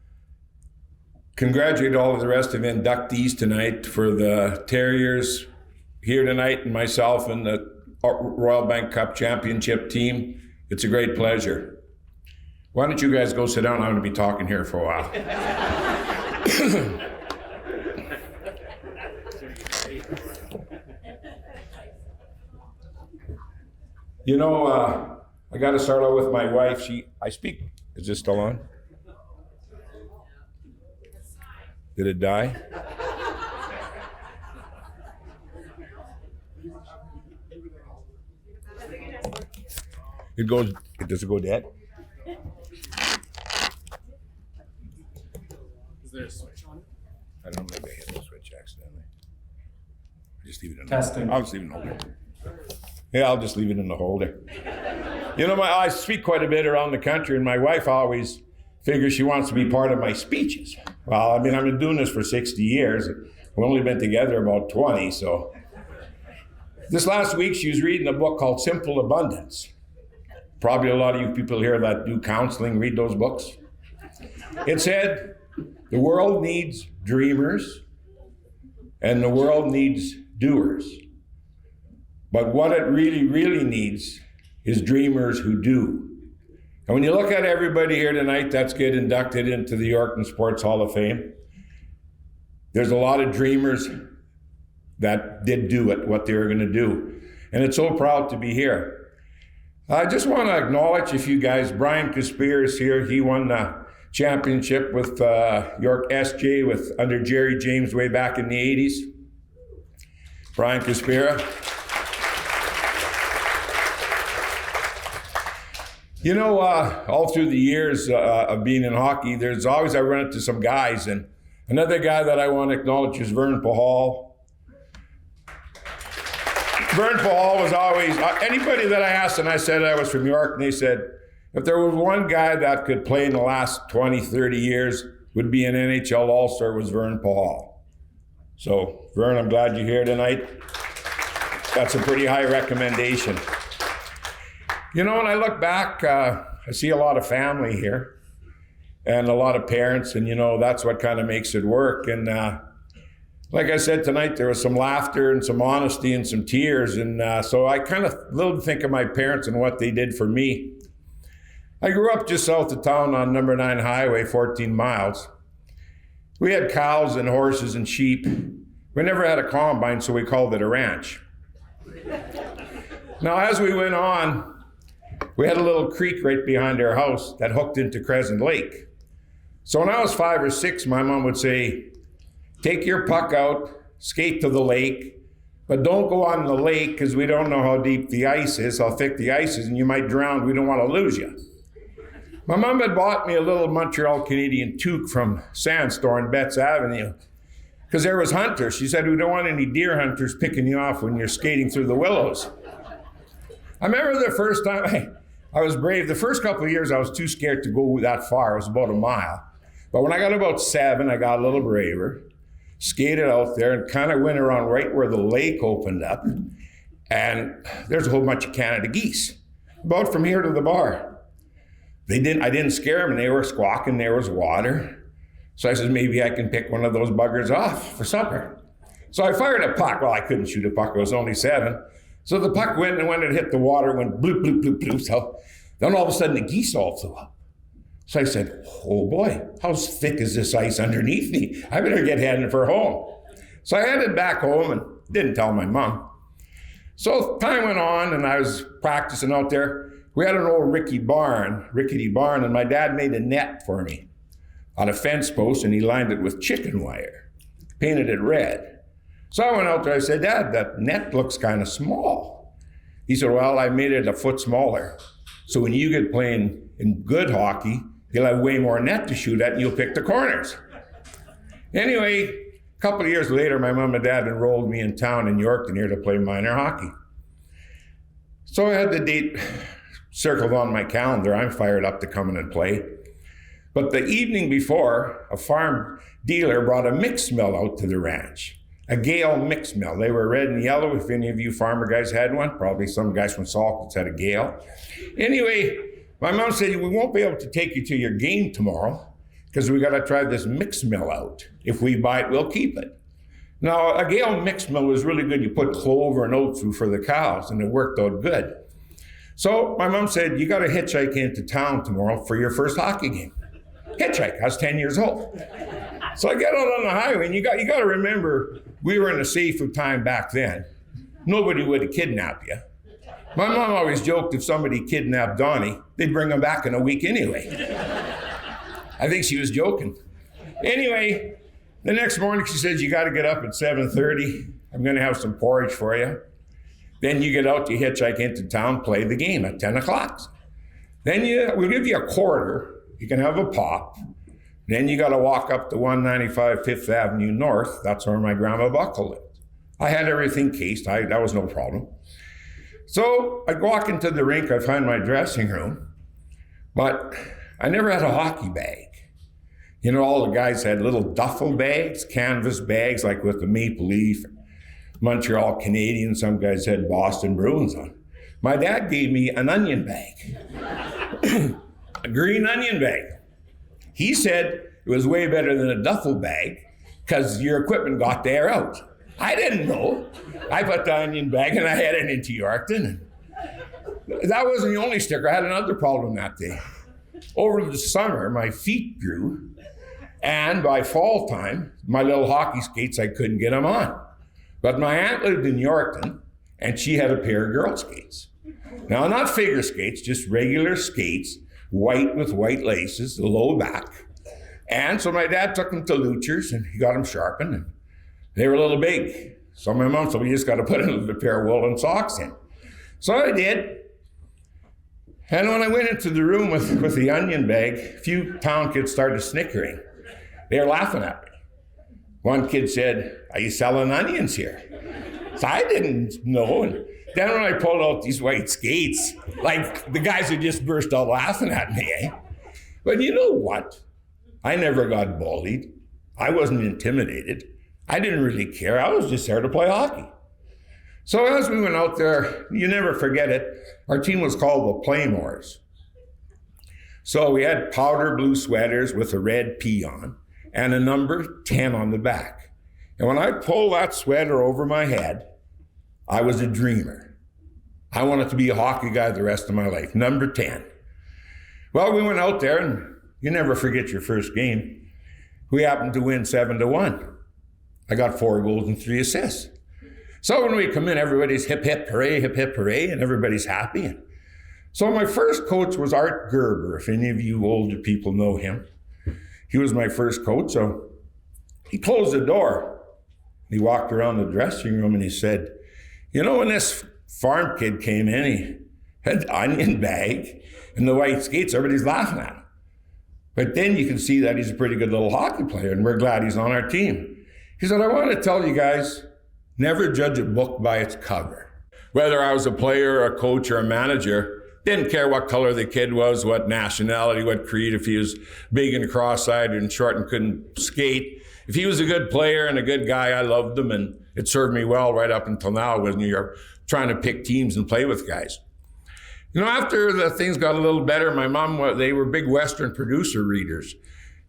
congratulate all of the rest of the inductees tonight for the Terriers here tonight and myself and the Royal Bank Cup Championship team. It's a great pleasure. Why don't you guys go sit down? I'm going to be talking here for a while. I got to start out with my wife. Is this still on? Did it die? Does it go dead? there a switch on it? I don't know if I hit the switch accidentally. Just leave it in Testing. I'll just leave it in the holder. Yeah, I'll just leave it in the holder. You know, I speak quite a bit around the country, and my wife always figures she wants to be part of my speeches. Well, I mean, I've been doing this for 60 years. We've only been together about 20, so. This last week, she was reading a book called Simple Abundance. Probably a lot of you people here that do counseling read those books. It said, the world needs dreamers, and the world needs doers. But what it really, really needs is dreamers who do. And when you look at everybody here tonight that's get inducted into the Yorkton Sports Hall of Fame, there's a lot of dreamers that did do it, what they were going to do. And it's so proud to be here. I just want to acknowledge a few guys. Brian Caspere is here. He won the championship with York SJ under Jerry James way back in the 80s. Brian Caspere. You know, all through the years of being in hockey, there's always I run into some guys, and another guy that I want to acknowledge is Vern Pahal. Vern Pahal was always, anybody that I asked and I said I was from York, and they said, if there was one guy that could play in the last 20, 30 years, would be an NHL All-Star, was Vern Pahal. So, Vern, I'm glad you're here tonight. That's a pretty high recommendation. You know, when I look back, I see a lot of family here and a lot of parents, and, you know, that's what kind of makes it work. And like I said tonight, there was some laughter and some honesty and some tears. And so I kind of little think of my parents and what they did for me. I grew up just south of town on number 9 highway, 14 miles. We had cows and horses and sheep. We never had a combine, so we called it a ranch. Now, as we went on, we had a little creek right behind our house that hooked into Crescent Lake. So when I was 5 or 6, my mom would say, take your puck out, skate to the lake, but don't go on the lake because we don't know how deep the ice is, how thick the ice is, and you might drown. We don't want to lose you. My mom had bought me a little Montreal Canadian toque from Sandstore on Betts Avenue because there was hunters. She said, we don't want any deer hunters picking you off when you're skating through the willows. I remember the first time I was brave. The first couple of years, I was too scared to go that far. It was about a mile. But when I got about 7, I got a little braver, skated out there, and kind of went around right where the lake opened up. And there's a whole bunch of Canada geese, about from here to the bar. I didn't scare them, and they were squawking. There was water. So I said, maybe I can pick one of those buggers off for supper. So I fired a puck. Well, I couldn't shoot a puck. I was only 7. So the puck went, and when it hit the water, it went bloop, bloop, bloop, bloop. So then all of a sudden, the geese all flew up. So I said, oh boy, how thick is this ice underneath me? I better get heading for home. So I headed back home and didn't tell my mom. So time went on, and I was practicing out there. We had an old rickety barn, and my dad made a net for me on a fence post, and he lined it with chicken wire, painted it red. So I went out there, I said, Dad, that net looks kind of small. He said, well, I made it a foot smaller. So when you get playing in good hockey, you'll have way more net to shoot at, and you'll pick the corners. Anyway, a couple of years later, my mom and dad enrolled me in town in Yorkton here to play minor hockey. So I had the date circled on my calendar. I'm fired up to come in and play. But the evening before, a farm dealer brought a mixed mill out to the ranch. A Gale mixed mill. They were red and yellow. If any of you farmer guys had one, probably some guys from Salkits had a Gale. Anyway, my mom said, we won't be able to take you to your game tomorrow because we got to try this mixed mill out. If we buy it, we'll keep it. Now, a Gale mixed mill was really good. You put clover and oat through for the cows, and it worked out good. So my mom said, you got to hitchhike into town tomorrow for your first hockey game. Hitchhike. I was 10 years old. So I get out on the highway, and you got to remember, we were in a safer time back then. Nobody would have kidnapped you. My mom always joked if somebody kidnapped Donnie, they'd bring him back in a week anyway. I think she was joking. Anyway, the next morning she says, you got to get up at 7:30. I'm going to have some porridge for you. Then you get out, you hitchhike into town, play the game at 10 o'clock. Then we'll give you a quarter. You can have a pop. And Then you got to walk up to 195 Fifth Avenue North. That's where my grandma Buckle lived. I had everything cased. That was no problem. So I'd walk into the rink. I'd find my dressing room. But I never had a hockey bag. You know, all the guys had little duffel bags, canvas bags, like with the Maple Leaf, Montreal Canadiens. Some guys had Boston Bruins on. My dad gave me an onion bag, a green onion bag. He said it was way better than a duffel bag because your equipment got to air out. I didn't know. I put the onion bag and I headed into Yorkton. That wasn't the only sticker. I had another problem that day. Over the summer, my feet grew, and by fall time, my little hockey skates, I couldn't get them on. But my aunt lived in Yorkton, and she had a pair of girl skates. Now, not figure skates, just regular skates, white with white laces, the low back. And so my dad took them to Luchers, and he got them sharpened, and they were a little big. So my mom said, we just got to put a pair of woolen socks in. So I did. And when I went into the room with the onion bag, a few town kids started snickering. They were laughing at me. One kid said, are you selling onions here? So I didn't know. And then when I pulled out these white skates, like the guys would just burst out laughing at me, eh? But you know what? I never got bullied. I wasn't intimidated. I didn't really care. I was just there to play hockey. So as we went out there, you never forget it, our team was called the Playmores. So we had powder blue sweaters with a red P on and a number 10 on the back. And when I pulled that sweater over my head, I was a dreamer. I wanted to be a hockey guy the rest of my life, number 10. Well, we went out there, and you never forget your first game. We happened to win 7-1. I got 4 goals and 3 assists. So when we come in, everybody's hip, hip, hooray, and everybody's happy. So my first coach was Art Gerber, if any of you older people know him. He was my first coach, so he closed the door. He walked around the dressing room and he said, you know, when this farm kid came in, he had the onion bag and the white skates, everybody's laughing at him. But then you can see that he's a pretty good little hockey player, and we're glad he's on our team. He said, I want to tell you guys, never judge a book by its cover. Whether I was a player, a coach, or a manager, didn't care what color the kid was, what nationality, what creed, if he was big and cross-eyed and short and couldn't skate. If he was a good player and a good guy, I loved him, and it served me well right up until now when you're trying to pick teams and play with guys. You know, after the things got a little better, my mom, they were big Western Producer readers.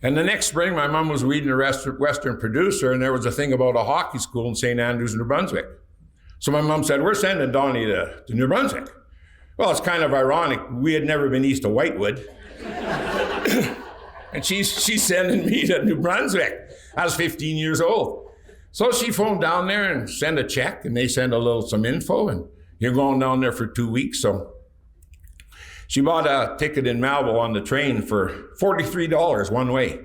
And the next spring, my mom was reading a Western Producer, and there was a thing about a hockey school in St. Andrews, New Brunswick. So my mom said, we're sending Donnie to New Brunswick. Well, it's kind of ironic. We had never been east of Whitewood. And she's sending me to New Brunswick. I was 15 years old. So she phoned down there and sent a check, and they sent some info, and you're going down there for 2 weeks. So she bought a ticket in Malvo on the train for $43 one way.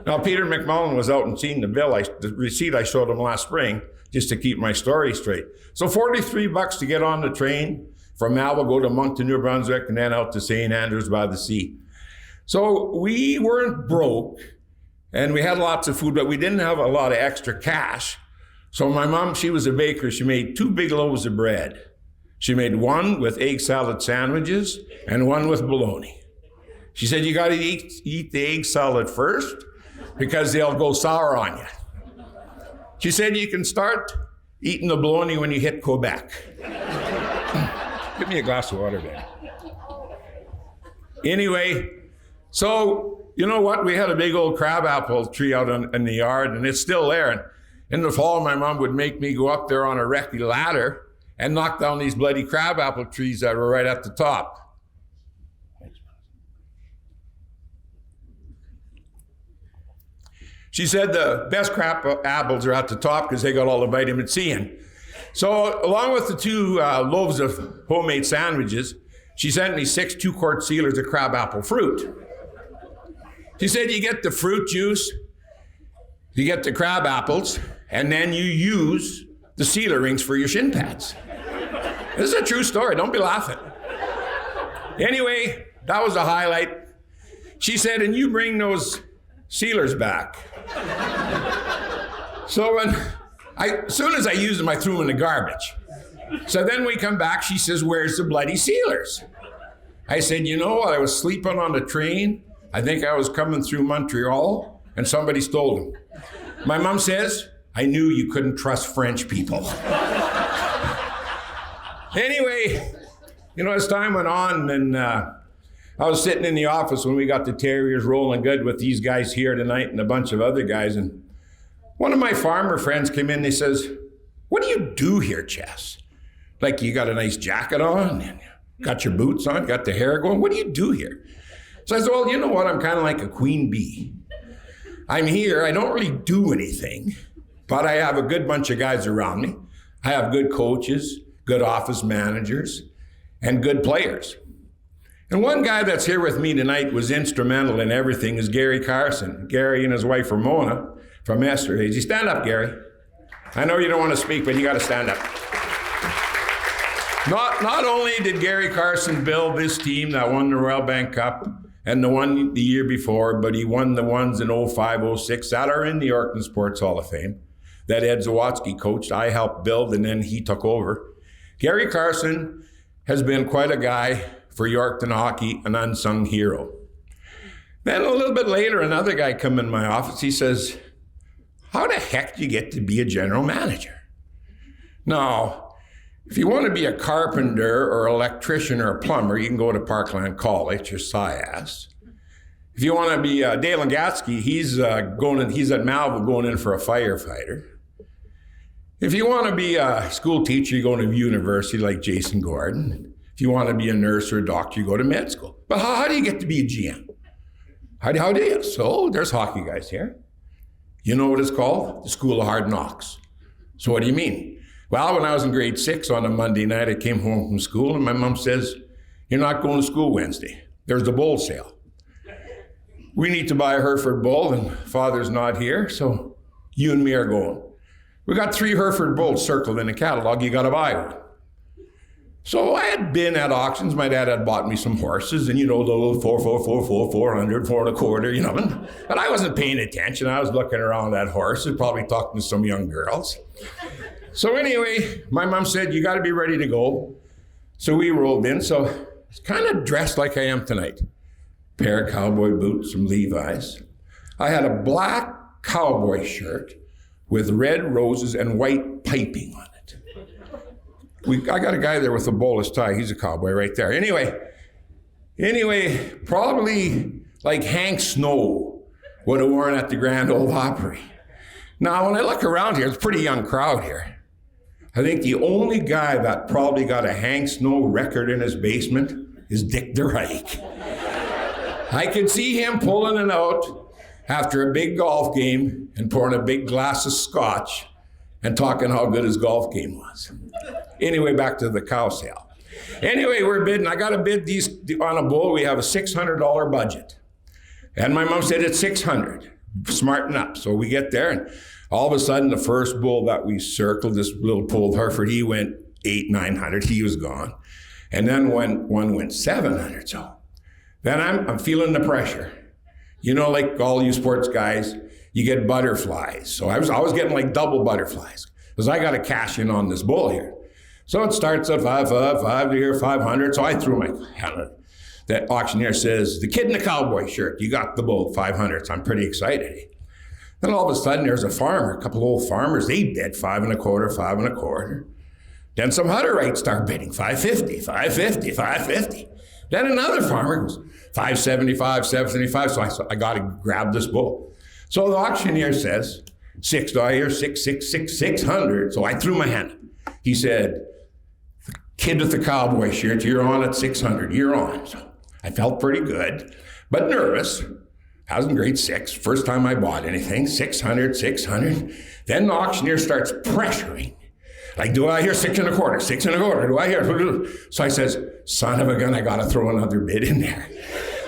Now, Peter McMullen was out and seen the bill, the receipt I showed him last spring, just to keep my story straight. So $43 to get on the train from Malvo, go to Moncton, New Brunswick, and then out to St. Andrews by the Sea. So we weren't broke, and we had lots of food, but we didn't have a lot of extra cash. So my mom, she was a baker. She made 2 big loaves of bread. She made one with egg salad sandwiches and one with bologna. She said, you got to eat the egg salad first because they'll go sour on you. She said, you can start eating the bologna when you hit Quebec. Give me a glass of water, baby. Anyway, so you know what? We had a big old crabapple tree out in the yard, and it's still there. And in the fall, my mom would make me go up there on a recce ladder and knock down these bloody crabapple trees that were right at the top. She said the best crab apples are at the top because they got all the vitamin C in. So along with the 2 loaves of homemade sandwiches, she sent me 6 2-quart sealers of crabapple fruit. She said you get the fruit juice, you get the crab apples, and then you use the sealer rings for your shin pads. This is a true story, don't be laughing. Anyway, that was a highlight. She said, and you bring those sealer's back. So as soon as I used them, I threw them in the garbage. So then we come back, she says, where's the bloody sealers? I said, you know, I was sleeping on the train. I think I was coming through Montreal, and somebody stole them. My mom says, I knew you couldn't trust French people. Anyway, you know, as time went on, and I was sitting in the office when we got the Terriers rolling good with these guys here tonight and a bunch of other guys, and one of my farmer friends came in and he says, what do you do here, Chess? Like, you got a nice jacket on, and got your boots on, got the hair going. What do you do here? So I said, well, you know what? I'm kind of like a queen bee. I'm here. I don't really do anything, but I have a good bunch of guys around me. I have good coaches, good office managers, and good players. And one guy that's here with me tonight was instrumental in everything is Gary Carson. Gary and his wife Ramona from Esterhazy. You stand up, Gary. I know you don't want to speak, but you got to stand up. Not only did Gary Carson build this team that won the Royal Bank Cup and the one the year before, but he won the ones in 05, 06 that are in the Yorkton Sports Hall of Fame that Ed Zawatsky coached. I helped build, and then he took over. Gary Carson has been quite a guy for Yorkton hockey, an unsung hero. Then a little bit later, another guy come in my office. He says, how the heck do you get to be a general manager? Now, if you want to be a carpenter or electrician or a plumber, you can go to Parkland College or SciAS. If you want to be Dale Gatsky, he's at Malville going in for a firefighter. If you want to be a school teacher, you go to university like Jason Gordon. If you want to be a nurse or a doctor, you go to med school. But how do you get to be a GM? How do you? So there's hockey guys here. You know what it's called? The School of Hard Knocks. So what do you mean? Well, when I was in grade 6 on a Monday night, I came home from school and my mom says, you're not going to school Wednesday. There's the bull sale. We need to buy a Hereford bull and Father's not here, so you and me are going. We got 3 Hereford bulls circled in the catalog. You got to buy one. So I had been at auctions. My dad had bought me some horses, and you know, the little 400, 4.25, you know. But I wasn't paying attention. I was looking around at horses, probably talking to some young girls. So anyway, my mom said, you got to be ready to go. So we rolled in. So I was kind of dressed like I am tonight. Pair of cowboy boots, some Levi's. I had a black cowboy shirt with red roses and white piping on it. I got a guy there with a bowless tie. He's a cowboy right there. Anyway, probably like Hank Snow would have worn at the Grand Ole Opry. Now, when I look around here, it's a pretty young crowd here. I think the only guy that probably got a Hank Snow record in his basement is Dick DeRike. I could see him pulling it out after a big golf game and pouring a big glass of scotch and talking how good his golf game was. Anyway, back to the cow sale. Anyway, we're bidding. I got to bid these on a bull. We have a $600 budget. And my mom said it's $600. Smarten up. So we get there, and all of a sudden, the first bull that we circled, this little pulled Hereford, he went $800-900. He was gone. And then one went $700. So then I'm feeling the pressure. You know, like all you sports guys, you get butterflies. So I was getting like double butterflies because I got to cash in on this bull here. So it starts at 5 to here, 500. So I threw my hand. That auctioneer says, the kid in the cowboy shirt, you got the bull, 500. So I'm pretty excited. Then all of a sudden there's a farmer, a couple old farmers, they bid 5.25, 5.25. Then some Hutterites start bidding 550, 550, 550. Then another farmer goes 575, 775. So I got to grab this bull. So the auctioneer says, $6, 600. So I threw my hand up. He said, the kid with the cowboy shirt, you're on at 600. You're on. So I felt pretty good, but nervous. I was in grade 6, first time I bought anything, 600. Then the auctioneer starts pressuring. Like, do I hear 6.25, 6.25? Do I hear? So I says, son of a gun, I got to throw another bid in there.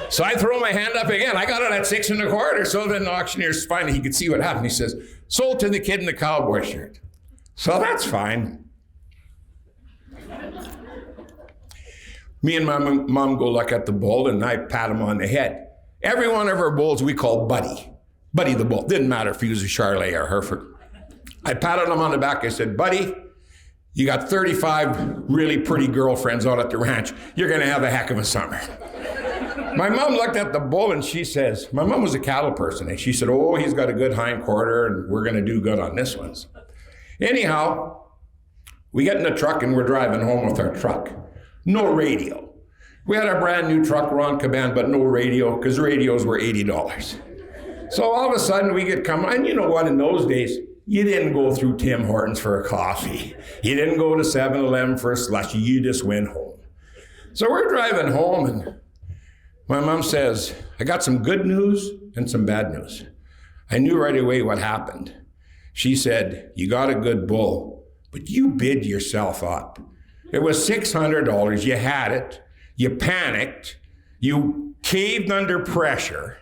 So I throw my hand up again. I got it at 6.25. So then the auctioneer's finally, he could see what happened. He says, sold to the kid in the cowboy shirt. So that's fine. Me and my mom go look at the bull, and I pat him on the head. Every one of our bulls we call Buddy. Buddy the Bull. Didn't matter if he was a Charolais or Hereford. I patted him on the back. I said, buddy, you got 35 really pretty girlfriends out at the ranch. You're going to have a heck of a summer. My mom looked at the bull and she says, my mom was a cattle person, and she said, oh, he's got a good hind quarter and we're going to do good on this one. Anyhow, we get in the truck and we're driving home with our truck. No radio. We had a brand new truck, Ron Caban, but no radio, because radios were $80. So all of a sudden we get coming, and you know what, in those days, you didn't go through Tim Hortons for a coffee. You didn't go to 7-Eleven for a slushie, you just went home. So we're driving home and my mom says, I got some good news and some bad news. I knew right away what happened. She said, you got a good bull, but you bid yourself up. It was $600, you had it. You panicked, you caved under pressure,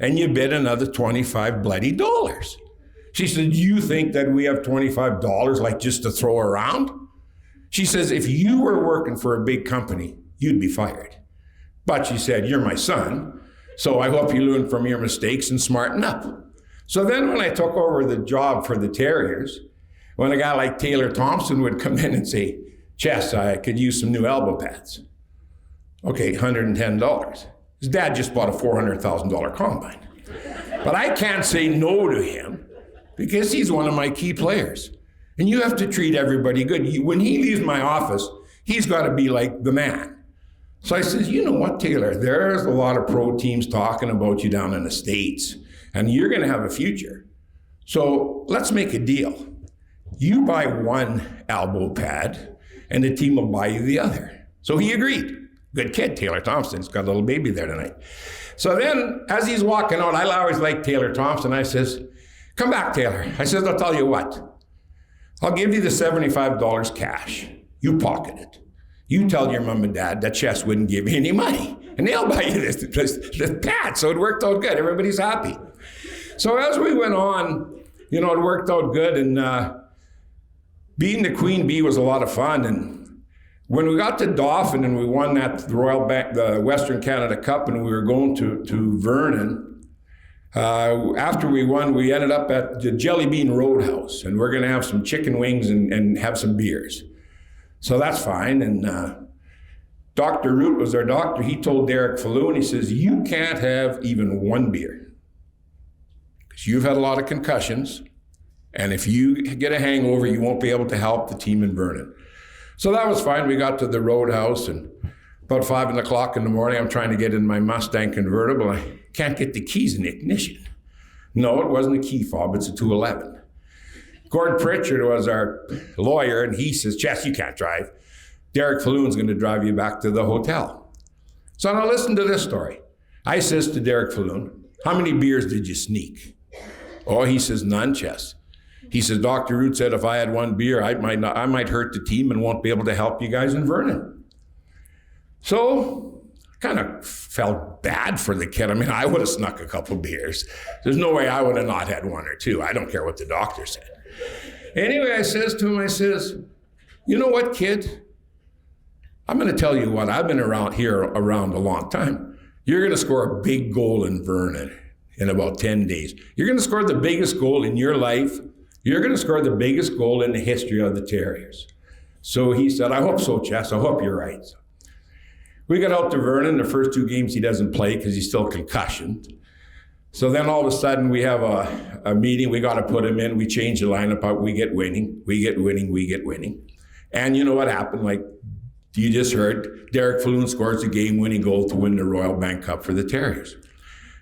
and you bid another $25 bloody. She said, you think that we have $25 like just to throw around? She says, if you were working for a big company, you'd be fired. But she said, you're my son, so I hope you learn from your mistakes and smarten up. So then when I took over the job for the Terriers, when a guy like Taylor Thompson would come in and say, Chess, I could use some new elbow pads. Okay, $110. His dad just bought a $400,000 combine. But I can't say no to him because he's one of my key players. And you have to treat everybody good. When he leaves my office, he's got to be like the man. So I says, you know what, Taylor, there's a lot of pro teams talking about you down in the States, and you're going to have a future. So let's make a deal. You buy one elbow pad, and the team will buy you the other. So he agreed. Good kid, Taylor Thompson. He's got a little baby there tonight. So then, as he's walking out, I always like Taylor Thompson. I says, come back, Taylor. I says, I'll tell you what. I'll give you the $75 cash. You pocket it. You tell your mom and dad that Chess wouldn't give you any money. And they'll buy you this pad. So it worked out good. Everybody's happy. So as we went on, it worked out good. And being the Queen Bee was a lot of fun. And when we got to Dauphin and we won the Western Canada Cup, and we were going to Vernon, after we won, we ended up at the Jelly Bean Roadhouse, and we're going to have some chicken wings and have some beers. So that's fine. And Dr. Root was our doctor. He told Derek Falloon, he says, you can't have even one beer because you've had a lot of concussions, and if you get a hangover, you won't be able to help the team in Vernon. So that was fine. We got to the Roadhouse, and about 5 o'clock in the morning, I'm trying to get in my Mustang convertible. I can't get the keys in the ignition. No, it wasn't a key fob. It's a 211. Gord Pritchard was our lawyer, and he says, Chess, you can't drive. Derek Falloon's going to drive you back to the hotel. So now listen to this story. I says to Derek Falloon, how many beers did you sneak? Oh, he says, none, Chess. He says, Dr. Root said if I had one beer, I might hurt the team and won't be able to help you guys in Vernon. So I kind of felt bad for the kid. I mean, I would have snuck a couple beers. There's no way I would have not had one or two. I don't care what the doctor said. Anyway, I says to him, you know what, kid? I'm going to tell you what, I've been around a long time. You're going to score a big goal in Vernon in about 10 days. You're going to score the biggest goal in your life. You're going to score the biggest goal in the history of the Terriers. So he said, I hope so, Chess. I hope you're right. We got out to Vernon. The first 2 games he doesn't play because he's still concussioned. So then all of a sudden we have a meeting. We got to put him in. We change the lineup out. We get winning. And you know what happened? Like you just heard, Derek Falloon scores a game-winning goal to win the Royal Bank Cup for the Terriers.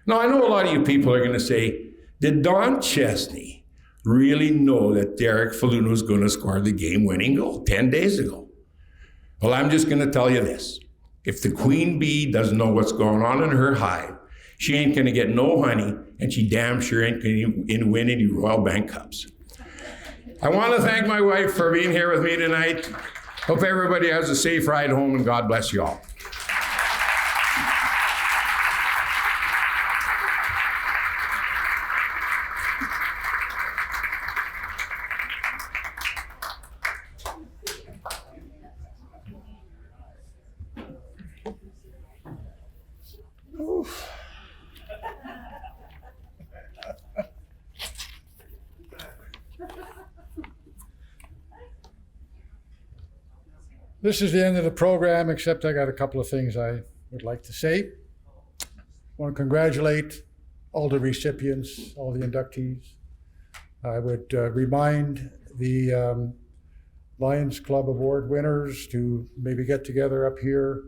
Now, I know a lot of you people are going to say, did Don Chesney really know that Derek Falloon was going to score the game-winning goal 10 days ago? Well, I'm just going to tell you this. If the Queen Bee doesn't know what's going on in her hive, she ain't going to get no honey, and she damn sure ain't going to win any Royal Bank Cups. I want to thank my wife for being here with me tonight. Hope everybody has a safe ride home, and God bless you all. This is the end of the program, except I got a couple of things I would like to say. I want to congratulate all the recipients, all the inductees. I would remind the Lions Club Award winners to maybe get together up here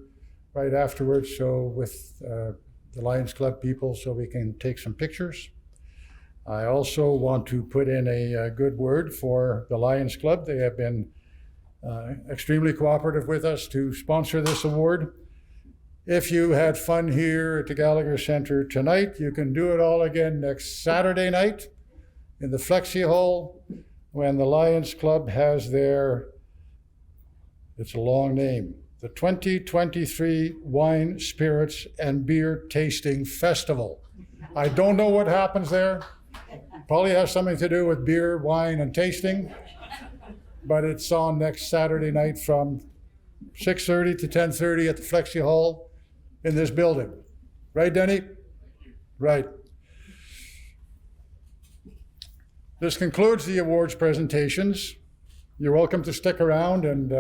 right afterwards, so with the Lions Club people, so we can take some pictures. I also want to put in a good word for the Lions Club. They have been extremely cooperative with us to sponsor this award. If you had fun here at the Gallagher Center tonight, you can do it all again next Saturday night in the Flexi Hall when the Lions Club has their, it's a long name, the 2023 Wine, Spirits, and Beer Tasting Festival. I don't know what happens there. Probably has something to do with beer, wine, and tasting. But it's on next Saturday night from 6:30 to 10:30 at the Flexi Hall in this building. Right, Denny? Right. This concludes the awards presentations. You're welcome to stick around and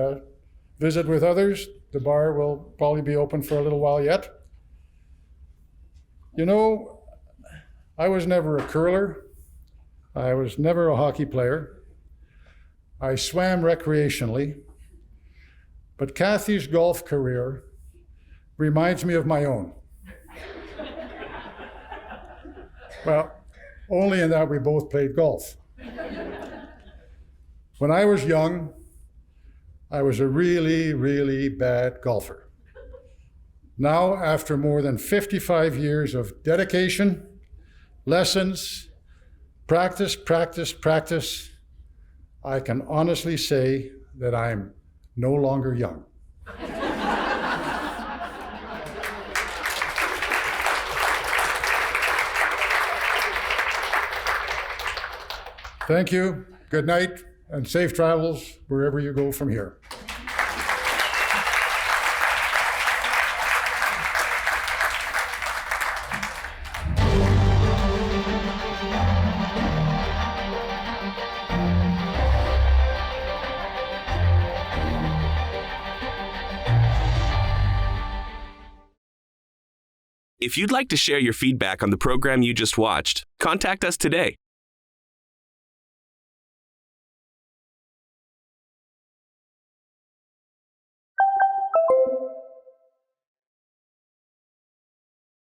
visit with others. The bar will probably be open for a little while yet. You know, I was never a curler. I was never a hockey player. I swam recreationally, but Kathy's golf career reminds me of my own. Well, only in that we both played golf. When I was young, I was a really, really bad golfer. Now, after more than 55 years of dedication, lessons, practice, I can honestly say that I'm no longer young. Thank you, good night, and safe travels wherever you go from here. If you'd like to share your feedback on the program you just watched, contact us today